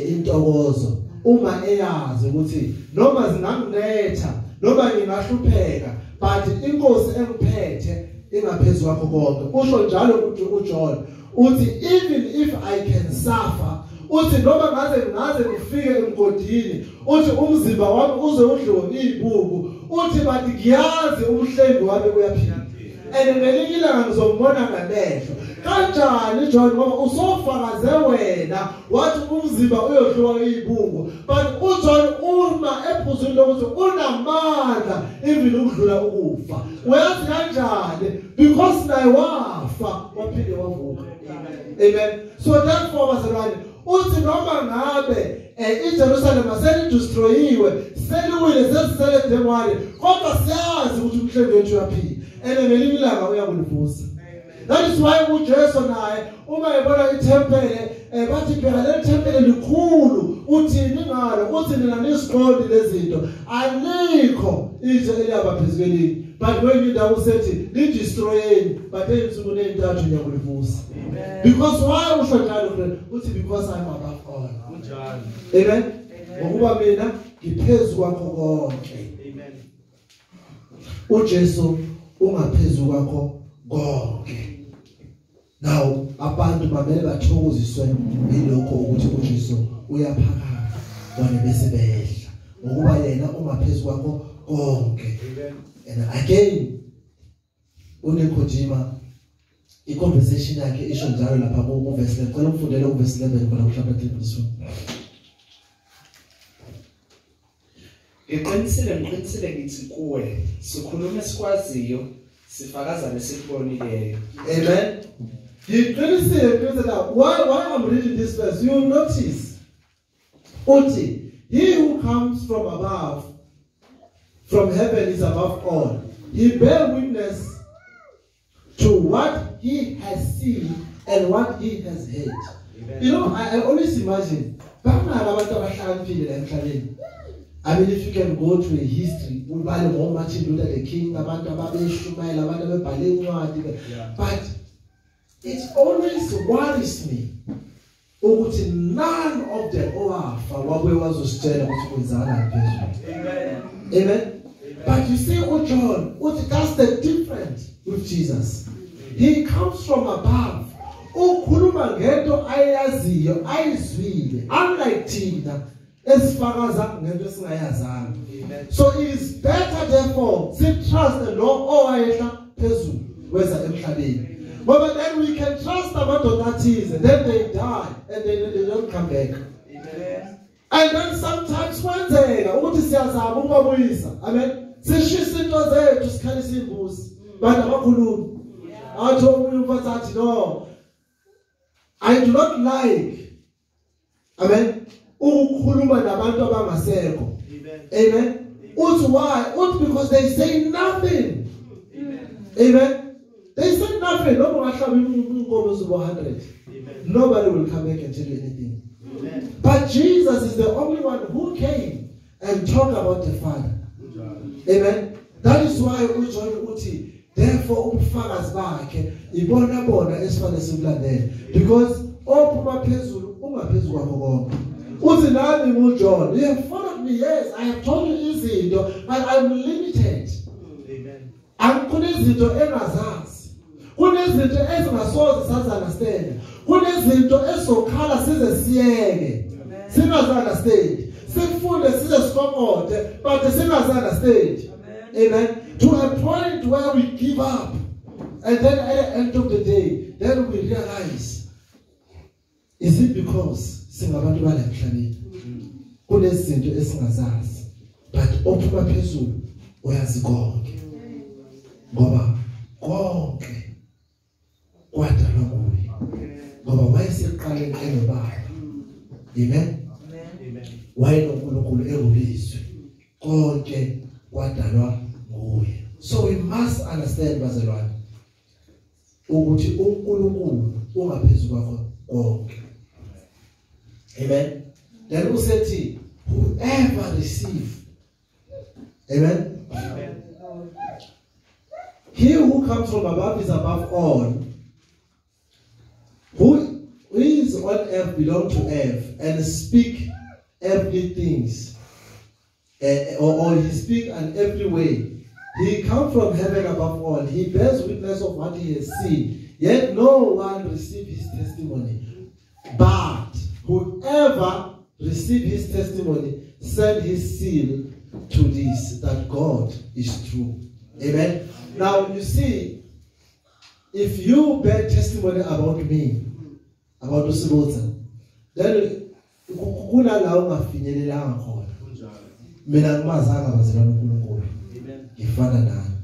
intokozo uma eyazi ukuthi noma zinganginetha noma ngingahlupheka but inkosi engiphethe ingaphezulu kwakho konke. Usho njalo uJohn uthi even if I can suffer uthi noma ngaze ngifike emgodini uthi umzimba wami uze udliwe izibubu uthi bathi ngiyazi umhlengi wami uyaphila and ngelinye ilanga ngizombona ngamehlo kanjani John ngoba usofakaze wena wathi umzimba uyodliwa izibungu but uJohn uma ephuzile lokuthi unamandla even ukudlula ukufa uyazi kanjani because naye wafa waphinde wavuka amen so therefore bazalwane uthi noma ngabe iJerusalem aselidestroyiwe seliwile sesisele demwali kodwa siyazi ukuthi umhlengi wethu uyaphila and ngelinye ilanga uyakulivusa. That is why uJesu naye uma ebona iThempele bathi phela le Thempele likhulu uthini ngalo uthi nina nisiqonde lezinto alikho izwe eliyaba phezukweni but when you down usethi lidestroyeni but eyinsuku neyintathu ngiyakulivusa because why usho njalo uthi because I am above all unjalo amen ngokuba mina ngiphezulu kwakho konke amen uJesu ungaphezulu kwakho konke. Now abantu babele bathokoziswe yilokho ukuthi uJesu uyaphakama bona bese behla ngokuba yena ungaphezulu kwakho konke. And again uNikodima i-conversation yakhe isho njalo lapha ku verse 11 ngicela ufundele ku verse 11 khona uhlala eThempelini. Ngiqinisile ngithi kuwe sikhuluma esikwaziyo sifakaza lesikubonileyo. Amen. Why I'm reading this verse, you will notice. Uti, he who comes from above, from heaven is above all. He bear witness to what he has seen and what he has heard. Amen. You know, I always imagine, I mean, if you can go to a history, Martin Luther the King, but it always worries me. None of them was Amen. Amen. But you see, John, that's the difference with Jesus. He comes from above. Unlike Tina. So it is better therefore to trust the Lord but then we can trust about that is and then they die and they don't come back. Amen. And then sometimes when they amen no, I do not like amen ukukhuluma nabantu abangasekho. Amen. Why? Because they say nothing. Amen. They say nothing. Nobody will come back and tell you anything. Amen. But Jesus is the only one who came and talked about the Father. Amen. That is why uthi therefore ubufakazi bakhe ibona bona esifana simlandela because ophuma phezulu ungaphezulu kwakho konke. Uthi nami John, you have followed me, yes, I have told you izinto, but I'm limited. Amen. Kunezinto engazazi. Kunezinto ezingasoze sazi understand. Kunezinto ezokhala size siyeke. Singazi understand. Sifunde size sikomode, but singazi understand. Amen. To a point where we give up. And then at the end of the day, then we realize, is it because singabantu bala emhlabeni kunezinto esingazazi but ophuma phezulu uyazi konke ngoba konke kwadalwa nguye ngoba wayeseqaleni enobaba. Amen. Wayelonkulunkulu engulizwe konke kwadalwa nguye. So we must understand bazalwane ukuthi uNkulunkulu ungaphezulu kwakho konke. Amen. Then who said he? Whoever receive. Amen. Amen. He who comes from above is above all. Who is on earth belong to earth and speak earthly things. Or he speak in every way. He comes from heaven above all. He bears witness of what he has seen. Yet no one received his testimony. But whoever received his testimony sent his seal to this, that God is true. Amen. Now you see, if you bear testimony about me, about uSibuza, then kuna la ungafinyelelanga khona. Mina ngimazanga bazalwane uNkulunkulu. Ngifana nani.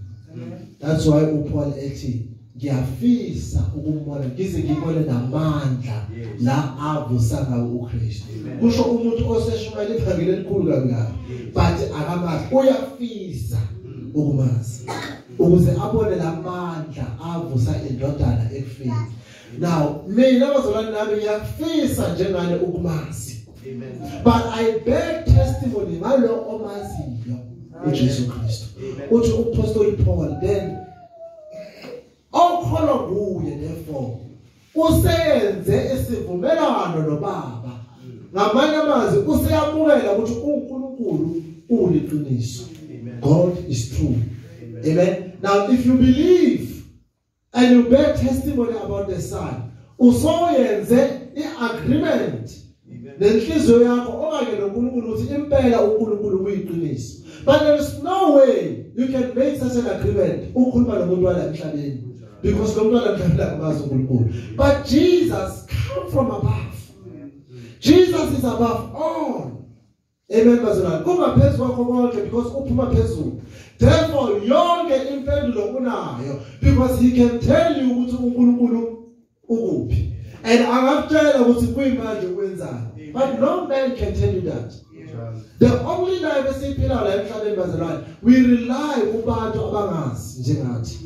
That's why uPaul ethi ngiyafisa ukumbona ngize ngibone namandla la avusa ngawo uKristu. Kusho umuntu oseshumayela iphangile elikhulu kangaka, but akamazi uyafisa ukumazi ukuze abone lamandla avusa indodana ekufeni. Now mina bazalwane nami ngiyafisa njengane ukumazi. Amen. But I bear testimony ngalo omaziyo uJesu Kristu. Uthi uApostle Paul then okholwa kuye therefore usenze isivumelano noBaba. Ngamanye amazwi useyamukela ukuthi uNkulunkulu uliqiniso. God is true. Amen. Now if you believe and you bear testimony about the Son, usoyenze iagreement nenhliziyo yakho okanye noNkulunkulu ukuthi impela uNkulunkulu uyiqiniso. But there is no way you can make such an agreement ukhuluma nomuntu wala emhlabeni, because lo muntu wala emhlabeni akamazi uNkulunkulu. But Jesus come from above. Jesus is above all. Amen bazalwane. Kungaphezulu kwakho konke because uphuma phezulu. Therefore yonke impendulo unayo, because he can tell you ukuthi uNkulunkulu ukuphi. And angakutshela ukuthi kuyimanje ukwenzani. But no man can tell you that. The only life esiphila la emhlabeni bazalwane, we rely kubantu abangazi njengathi.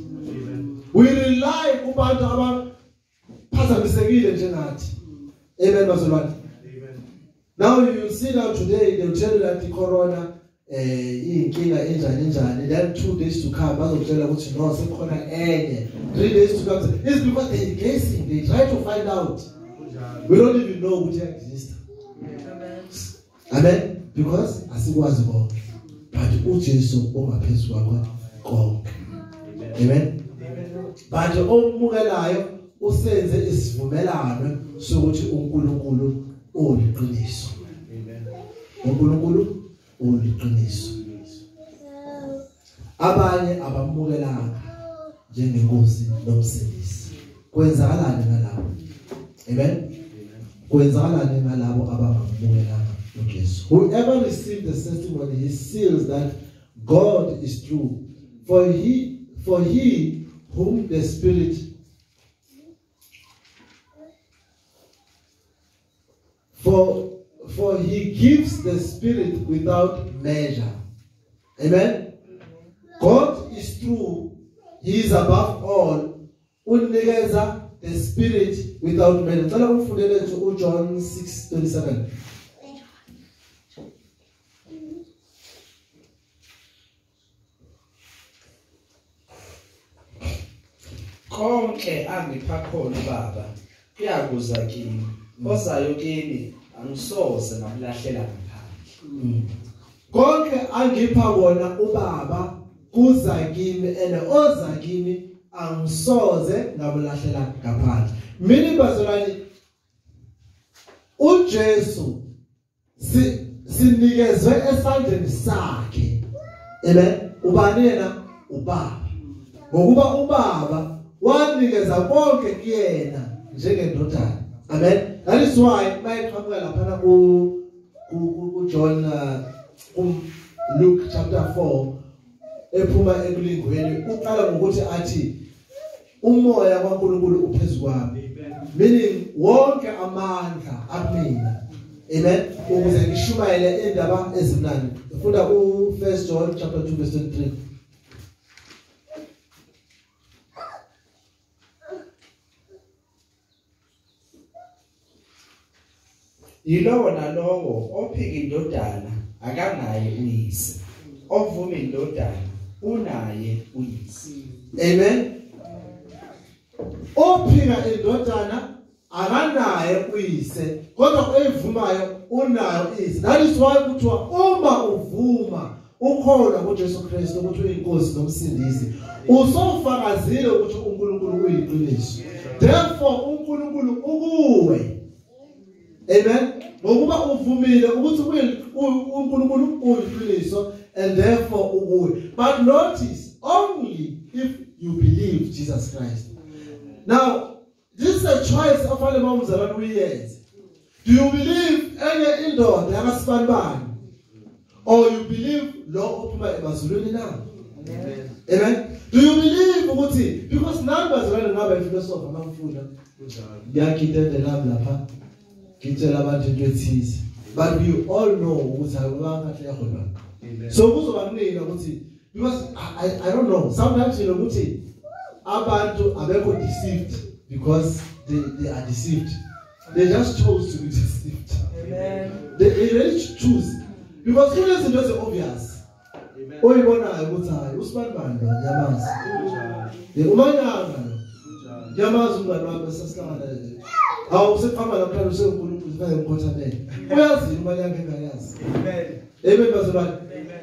We rely kubantu abaphazamisekile njengathi. Amen bazalwane. Now you see now today they will tell you that the corona inkinga enjani then 2 days to come bazokutshela ukuthi no sekukhona enye 3 days to come. It's because they guessing, they try to find out. We don't even know which exists. Amen. Because asikwazi bonke, but uJesu ongaphezulu kwakho konke. Amen. But omukelayo usenze isivumelano sokuthi uNkulunkulu uliqiniso. Amen. uNkulunkulu uliqiniso. Abanye abamukelanga njengenkosi nomsindisi. Kwenzakalani ngalabo? Amen. Kwenzakalani ngalabo abangamukelanga uJesu? Whoever received the testimony, he seals that God is true. For he whom the Spirit For he gives the Spirit without measure. Amen. God is true. He is above all. Unikeza the Spirit without measure. Tell us to John 6:27. Konke angipha khona Baba kuyakuza kimi. Ozayo kimi angisoze ngakulahlela ngaphandle. Konke angipha wona uBaba kuza kimi ene oza kimi angisoze ngabulahlela ngaphandle. Mina bazalwane uJesu sinikezwe esandleni sakhe. Amen. Ubani yena? uBaba. Ngokuba uBaba wanikeza konke kuyena njengendodana. Amen. That is why mayiqhamuka lapha ku John Luke chapter 4 ephuma ekulingweni uqala ngokuthi athi umoya kaNkulunkulu uphezulu kwami. Meaning wonke amandla akumina. Amen. Ukuze ngishumayele indaba ezimnandi. Ufunda ku 1 John chapter 2 verse 23. Yilowo nalowo ophika indodana akanaye uyise. Ovuma indodana unaye uyise. Amen. Ophika indodana akanaye uyise, kodwa oyivumayo unayo uyise. That is why kuthiwa uma uvuma ukholwa kuJesu Kristu ukuthi uyinkosi nomsindisi, usofakazile ukuthi uNkulunkulu uyiqiniso. Therefore uNkulunkulu ukuwe. Amen. Ngokuba uvumile ukuthi uNkulunkulu uyiqiniso and therefore ubuye. But notice, only if you believe Jesus Christ. Now, this is a choice of all the moms around 3 years. Do you believe any indoor yakasibanibani, or you believe lo ophuma emazulwini na? Amen. Do you believe ukuthi because nami bazalwane ngaba philosopher mangifunda ngiyakitende nami lapha ngitshela abantu into ethize, but we all know ukuthi akubanga hlekho. So kuzoba kunika ukuthi because I don't know, sometimes you know ukuthi abantu abekho deceived because they are deceived. They just chose to be deceived. Amen. They really choose because kunezinto ezi obvious. Amen. Oyibonayo ukuthi hayi usibanibani lo yamazi. Umanyanga lo. Yamazi umngane wami sasihlangana nje. Hawu seqhamba lapha usenkulunkulu zifaye umkhothamele. Uyazi umanyanga engayazi. Amen. Amen bazalwane.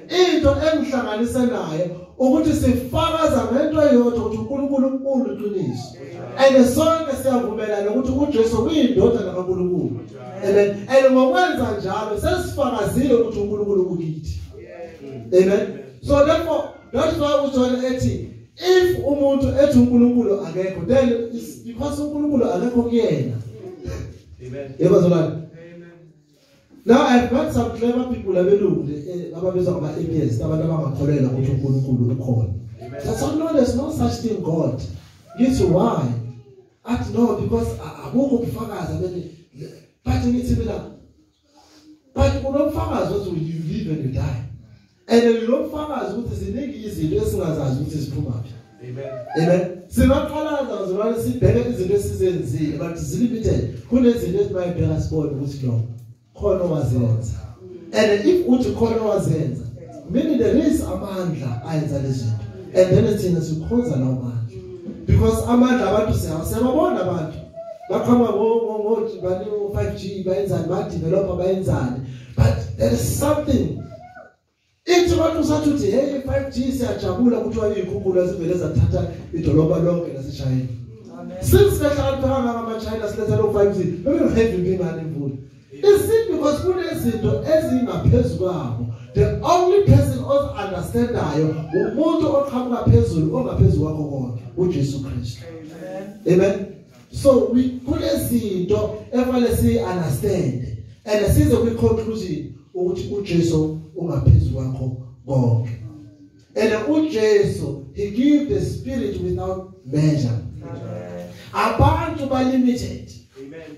Into engihlanganisa naye ukuthi sifakaza ngento eyodwa ukuthi uNkulunkulu unkulu iqiniso. And sonke siyavumelana ukuthi uJesu uyindodana kaNkulunkulu. Amen. And ngokwenza njalo sesifakazile ukuthi uNkulunkulu ukithi. Amen. So therefore, that's why uJohn ethi if umuntu ethi uNkulunkulu akekho, then it's because uNkulunkulu akekho kuyena. Amen. Yebazalwane. Now I've met some clever people abelungu ababizwa ngama atheists abantu abangakholelwa ukuthi uNkulunkulu ukhona. So no, there's no such thing God. Yes, why? No, because akukho ubufakazi but ngithi mina but unobufakazi ukuthi you live and you die. And unobufakazi ukuthi ziningi izinto esingazazi ukuthi ziphuma. Amen. Amen. Sinaqalaza uzibona sibheke izinto esizenzile but zilimited. Kunezinto esibayibheka sibone ukuthi no khona wazenza. And if uthi khona wazenza, meaning there is amandla ayenza lezi zinto. And then thina sikhonza lawo mandla. Because amandla abantu siyabona abantu baqhama ngo 5G bayenzani ba developer bayenzani, but there is something ithi abantu usathi hey 5G siyajabula kuthiwa ikhukhula sivele zathatha idolobha lonke laseChina. Since behlala phakathi ngama-China siletha lo 5G bengehave impingane imvula. Is it because kunezinto ezingaphezulu kwabo? The only person who understandayo umuntu oqhamuka phezulu ongaphezulu kwakho konke uJesu Kristu. Amen. So we kunezinto efanele si understand and size kwi conclusion ukuthi uJesu ungaphezulu kwakho konke. And uJesu he give the spirit without measure. Abantu ba limited.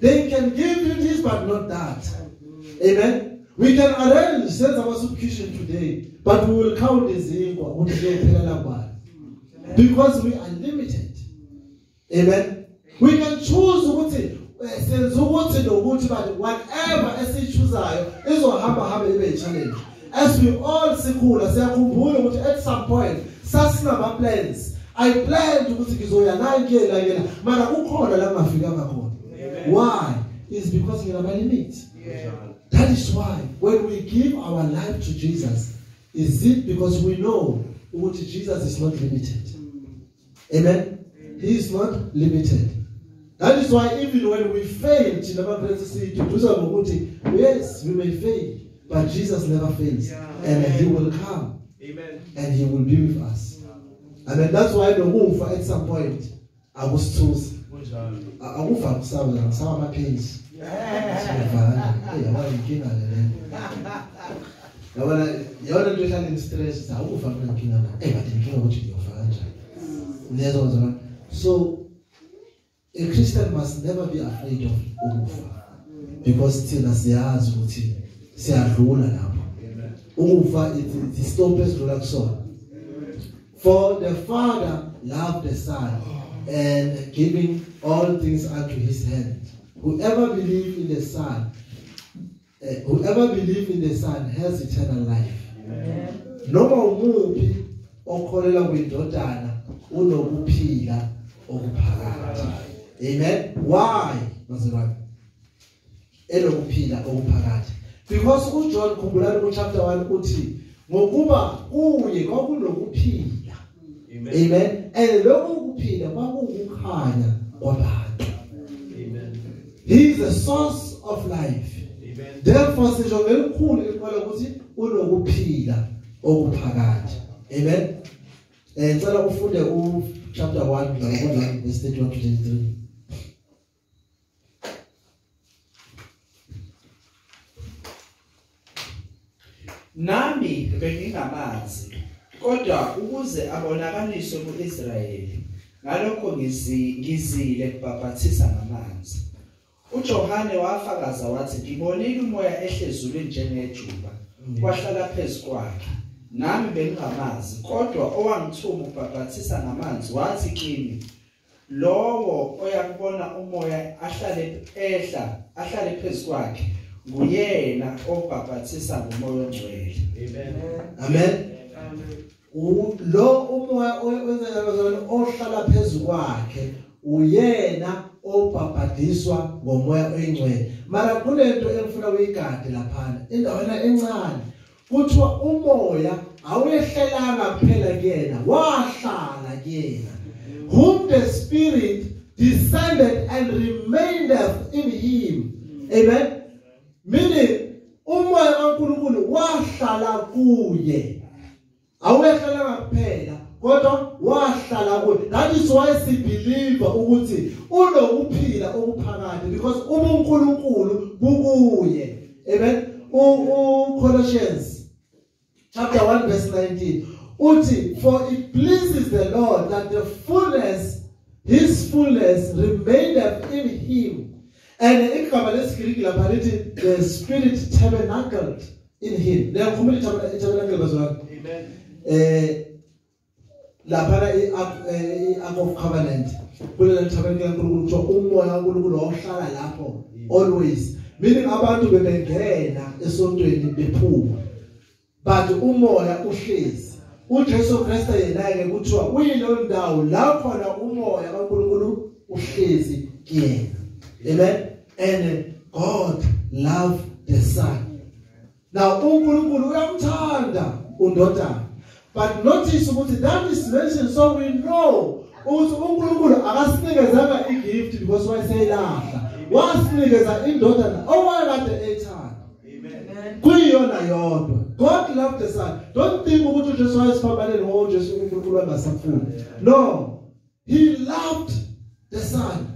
They can give you this but not that. Amen. We can arrange sense our subscription today, but we will count the zingwa because we are limited. Amen. We can choose but whatever as we choose is a challenge. As we all see at some point, such plans. I plan to why? It's because we have a limit. That is why when we give our life to Jesus, is it because we know that Jesus is not limited? Amen? He is not limited. That is why even when we fail, yes, we may fail, but Jesus never fails. And he will come. Amen. And he will be with us. And that's why the move at some point, I was chosen. I will find some pains. So a Christian must never be afraid of Ufa, because still as Ufa it stops relaxation. For the Father loved the Son and giving all things unto his hand. Whoever believes in the Son, has eternal life. No more movie or kolela windodana unokuphila okuphakathi. Amen. Why? Elokuphila okuphakathi. Because uJohn khumbulani chapter 1 uthi ngokuba kuye kwakunokuphila. Amen. And lokhu kuphila kwakukukhanya kwabantu. Amen. He is the source of life. Amen. Therefore sijongela ukukhulu eqala ukuthi unokuphila okuphakathi. Amen. Ngicela ufunde chapter 1 verse 31 to 33. Nami bengingamazi kodwa ukuze abonakaliswe kuIsrayeli ngalokho ngizile kubhaphathisa ngamanzi. uJohane wafakaza wathi ngibonile umoya ehlezulwe njengejuba kwahlala phezukwakhe. Nami bengingamazi kodwa owangithuma ukubhaphathisa ngamanzi wathi kimi lowo oyakubona umoya ahlale phezukwakhe nguyena obhaphathisa ngomoya ongcwele. Amen. Lo umoya owenzayo ohlala phezukwakhe uyena obhaphathizwa ngomoya oyingcwele. Mara kunento engifuna uyigade lapha endaweni encane kuthiwa umoya awuyehlelanga kuphela kuyena wahlala kuyena. Whom the Spirit descended and remaineth in him. Amen. Meaning umoya kaNkulunkulu wahlala kuye. Awuyehlelanga kuphela kodwa wahlala kuye. That is why sibelieve ukuthi unokuphila okuphakathi because uNkulunkulu bukuye. Amen. Colossians chapter 1 verse 19 uthi for it pleases the Lord that his fullness remaineth in him. And igama lesiGreek lapha lithi the Spirit tabernacled in him. Leyakhuluma tabernacle bazwana. Amen. Lapha i-Ark of Covenant. Kule tabernacle kaNkulunkulu kuthiwa umoya kaNkulunkulu ohlala lapho always. Meaning abantu bebengena esontweni bephuma. But umoya uhlezi. uJesu Kristu yena-ke kuthiwa uyilo ndawo la khona umoya kaNkulunkulu uhlezi kuyena. Amen. And God loved the Son. Now uNkulunkulu uyamthanda uNdodana. But notice ukuthi that is mentioned so we know ukuthi uNkulunkulu akasinikeza igift because wayeseyilahla. Wasinikeza indodana owayekade ethanda. Amen. Kuyiyona yodwa. God loved the Son. Don't think ukuthi uJesu wayesiphambanele ngoba uJesu uNkulunkulu angasafuni. No. He loved the Son.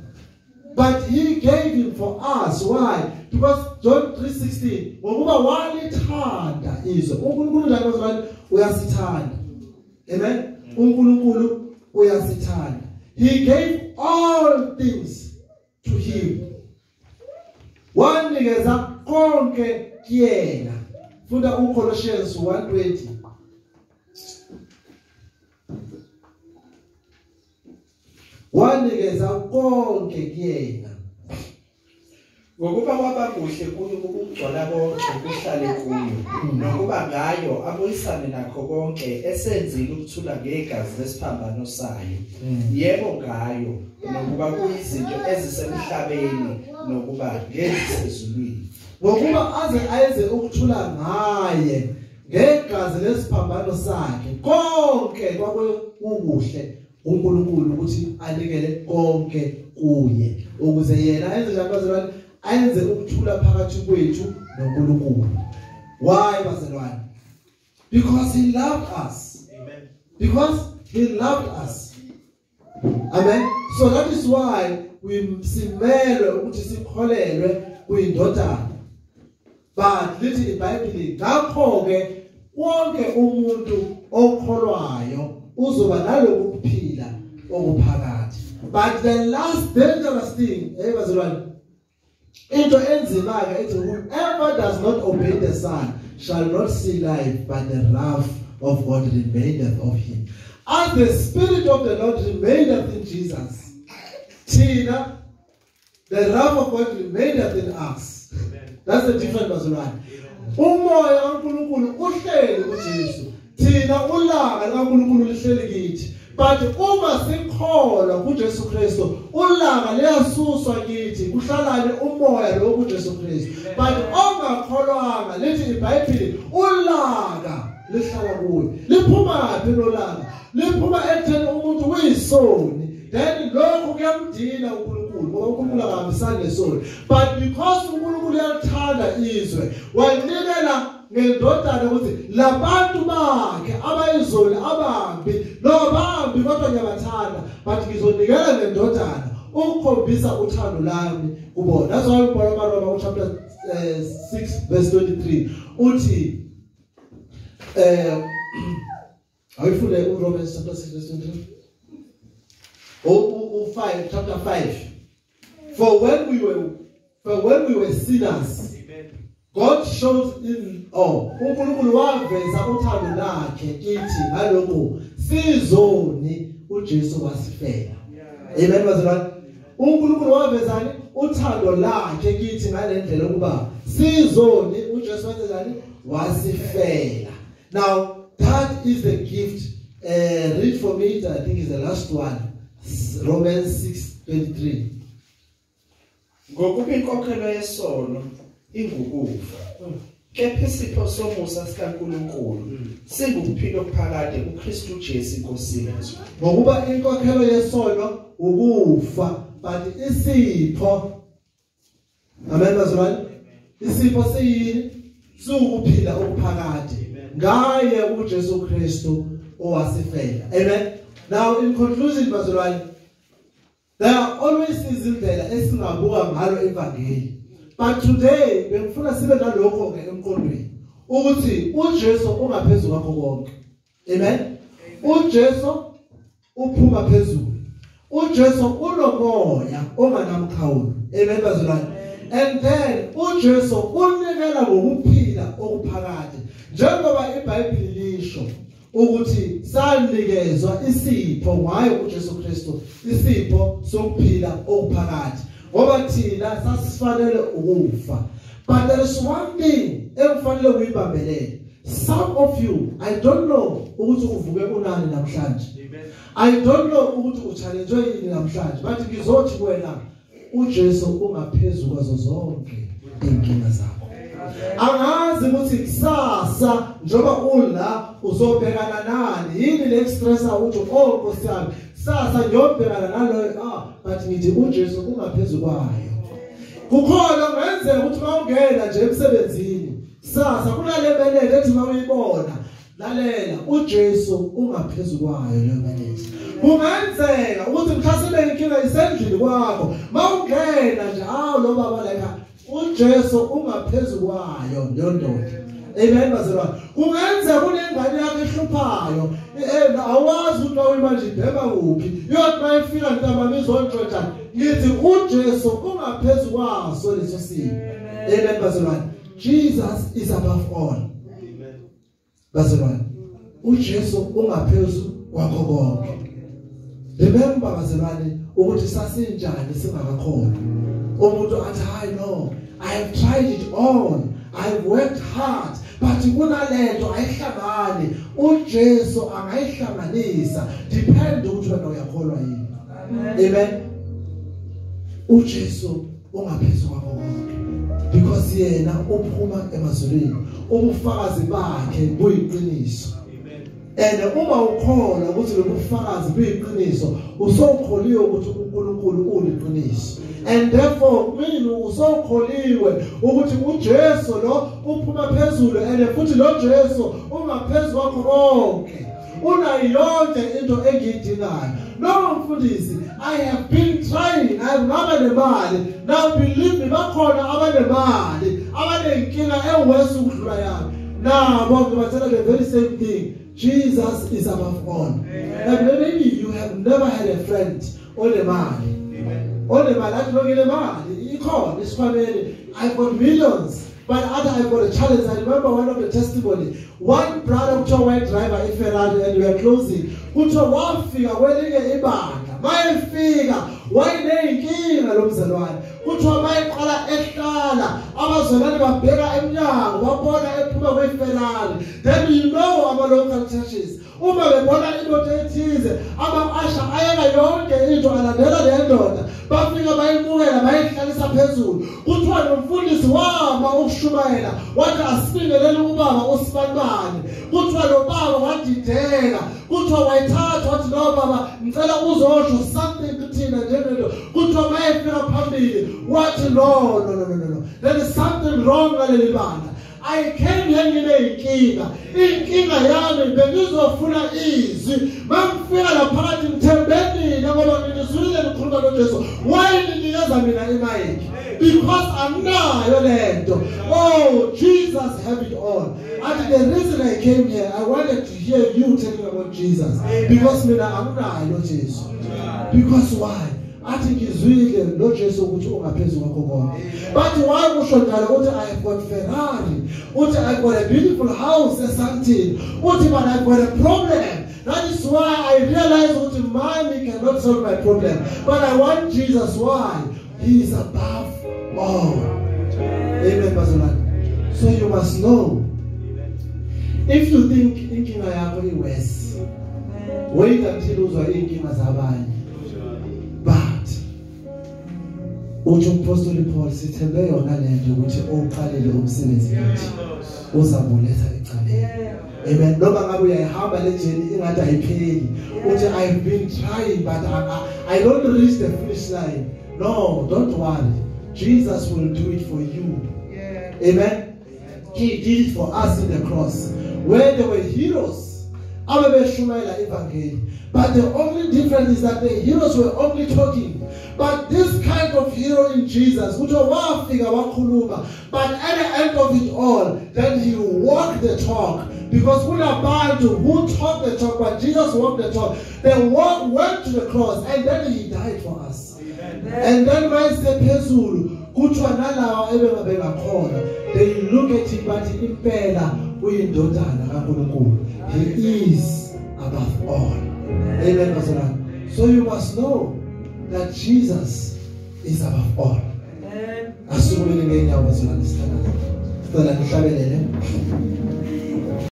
But he gave him for us. Why? Because John 3:16 ngokuba walithanda izwe. uNkulunkulu njalo bazalwane uyasithanda. Amen. uNkulunkulu uyasithanda. He gave all things to him. Wanikeza konke kuyena. Funda uColossians 1:20. Wanikeza konke kuyena. Ngokuba kwaba kuhle kuyo ukugcwala konke kuhlale kuyo nokuba ngayo abuyisane nakho konke esenzile ukuthula ngegazi lesiphambano sayo. Yebo ngayo nokuba kuyizinto ezisemhlabeni nokuba ngezisezulwini. Ngokuba aze ayenze ukuthula ngaye ngegazi lesiphambano sakhe konke kwakukuhle uNkulunkulu ukuthi anikele konke kuye ukuze yena ayenze njalo bazalwane ayenze ukuthula phakathi kwethu noNkulunkulu. Why bazalwane? Because he loved us. Amen. Because he loved us. Amen. So that is why we simelwe ukuthi sikholelwe kuyindodana. But lithi iBhayibheli ngakho ke wonke umuntu okholwayo uzoba naloku kuphila okuphakathi. But the last dangerous thing bazalwane into enzima ke ethi whoever does not obey the Son shall not see life but the wrath of God remaineth of him. As the Spirit of the Lord remaineth in Jesus, Tina, the wrath of God remaineth in us. Amen. That's the difference bazalwane. Umoya kaNkulunkulu uhleli kuJesu. Thina ulaka kaNkulunkulu lihleli kithi. But uma sikholwa kuJesu Kristu ulaka liyasuswa kithi kuhlalane umoya lo kuJesu Kristu. But ongakholwanga lithi iBhayibheli ulaka lihlala kuye. Liphuma phi lolaka? Liphuma ekutheni umuntu uyisoni. Then lokho kuyamdina uNkulunkulu ngoba uNkulunkulu akahambisani nesoni. But because uNkulunkulu uyathanda izwe wanikela ngendodana ukuthi labantu bakhe abayizoni abambi nobambi kodwa ngiyabathanda but ngizonikela ngendodana ukukhombisa uthando lami kubona. That's why uBhala eMaroma chapter 6 verse 23 uthi awufune uRomans chapter 6 verse 23 chapter 5 for when we were sinners God shows in uNkulunkulu waveza uthando lakhe kithi ngalokho sizoni uJesu wasifela. Amen bazalwane. uNkulunkulu wavezani uthando lakhe kithi ngalendlela ukuba sizoni uJesu wenzani wasifela. Now that is the gift. Read for me, I think is the last one. Romans 6:23. Ngokuba inkokhelo yesono ingukufa. Kepha isipho somusa sikaNkulunkulu singukuphila okuphakade kuKristu Jesu inkosi yethu. Ngokuba inkokhelo yesono ukufa, but isipho, amen bazalwane, isipho siyini? Sukuphila okuphakade ngaye uJesu Kristu owasifela. Amen. Now in conclusion bazalwane, there are always izindlela esingabuka ngalo evangeli. But today bengifuna sibe nalokho ke emqondweni ukuthi uJesu ungaphezulu kwakho konke. Amen. uJesu uphuma phezulu. uJesu unomoya onganamkhawulo. Amen bazalwane. And then uJesu unikela ngokuphila okuphakade. Njengoba iBhayibheli lisho ukuthi sanikezwa isipho ngaye uJesu Kristu, isipho sokuphila okuphakade. Ngoba thina sasifanele ukufa. But there is one thing ekufanele uyibambelele. Some of you, I don't know ukuthi uvuke unani namhlanje. I don't know ukuthi uchallenge yini namhlanje, but ngizothi kuwena uJesu ungaphezulu kwazo zonke inkinga zakho. Angazi ukuthi kusasa njoba ula uzobhekana nani yini le stress awuthi Nkosi yami sasa ngiyobhekana naloyo but ngithi uJesu ungaphezulu kwayo. Kukhona ngenzeka ukuthi mawungena nje emsebenzini sasa kunale belele ethi mawuyibona lalela uJesu ungaphezulu kwayo leyo belele. Kungenzeka ukuthi mhlawumbe inkinga isendlini kwakho mawungena nje lo baba la uJesu ungaphezulu kwayo leyo ndoda. Amen bazalwane. Kungenzeka kunengane yakhe ehluphayo awazi ukuthi awuyimanje ibheka kuphi yothi mayifika ntamba mizontshontshana ngithi uJesu ungaphezulu kwaso leso simo. Amen bazalwane. Jesus is above all. Amen bazalwane. uJesu ungaphezulu kwakho konke. Remember bazalwane ukuthi sasinjani singakakhona. Umuntu athi hayi no, I have tried it all, I have worked hard, but kunalento ayihlangani. uJesu angayihlanganisa depend ukuthi wena uyakholwa yini. Amen. uJesu ungaphezulu kwakho konke because yena uphuma emazulwini, ubufakazi bakhe buyiqiniso. And uma ukholwa ukuthi lo bufakazi buyiqiniso usokholiwe ukuthi uNkulunkulu uliqiniso. And therefore mina usokholiwe ukuthi uJesu lo uphuma phezulu and futhi lo Jesu ungaphezulu kwakho konke. Unayo yonke into engiyidingayo. No mfundisi, I have been trying, I have ngaba nemali. Now believe me bakhona abanemali, abanenkinga ewesi ukudlula yami. Now bonke bathela the very same thing. Jesus is above all. And maybe you have never had a friend on the money. On the money, I don't get a money. You call this family. I've got millions, but I've got a challenge. I remember one of the testimony. One brother who white driver in Ferrari and we were closing. Who to one figure wedding a bank. My figure. Why they king alone? Who to my color extra. Amazon bigger and young. One border with Ferrari. Then you know our local churches. Uma bebona into ethize abaasha ayeka yonke into alandela le ndoda bafika bayimukela bayihlalisa phezulu kuthiwa nomfundisi wama ukushumayela wathi asifingelele ubaba usibanibani kuthiwa lo baba wadideka kuthiwa wayithatha wathi no baba ngicela uzosho something kuthina njengento kuthiwa mayefika phambili wathi no there is something wrong ngaleli bandla. I I came here ngineyinkinga inkinga yami bengizofuna izwi mangifika la phakathi ngithembeni ngoba ngizwile nikhuluma noJesu why ninikeza mina imayiki because anginayo lento oh Jesus have it all and the reason I came here I wanted to hear you talking about Jesus because mina anginayo Jesu because why athi ngizwile noJesu ukuthi ungaphezulu kwakho konke but why usho njalo ukuthi I have got Ferrari uthi I got a beautiful house eSantini uthi but I got a problem. That is why I realize that money cannot solve my problem but I want Jesus. Why? He is above all. Amen, Pastor. So you must know if you think inkinga yakho iwes wait until uzwa inkinga zabanye but uthi umpostoli Paul sithembe yona lento ukuthi oqalele umsebenzi wakhe uzabuletha ecaleni. Amen. Noma ngabe uyahamba le journey ingathi ayipheli uthi I've been trying but I don't reach the finish line. No, don't worry. Jesus will do it for you. Amen. He did it for us in the cross where there were heroes ababeshumayela evangeli but the only difference is that the heroes were only talking but this kind of hero in Jesus kuthiwa wafika wakhuluma but at the end of it all then he walked the talk because kunabantu who talk the talk but Jesus walked the talk. They went to the cross and then he died for us. Amen. And then mayise phezulu kuthiwa nalawa ebengabengakhona they look at him but impela uyindodana kaNkulunkulu. He is above all. Amen. Amen. So you must know that Jesus is above all. Amen. Asukumele ngeenyawo zona sicela. Sicela nihlabelele.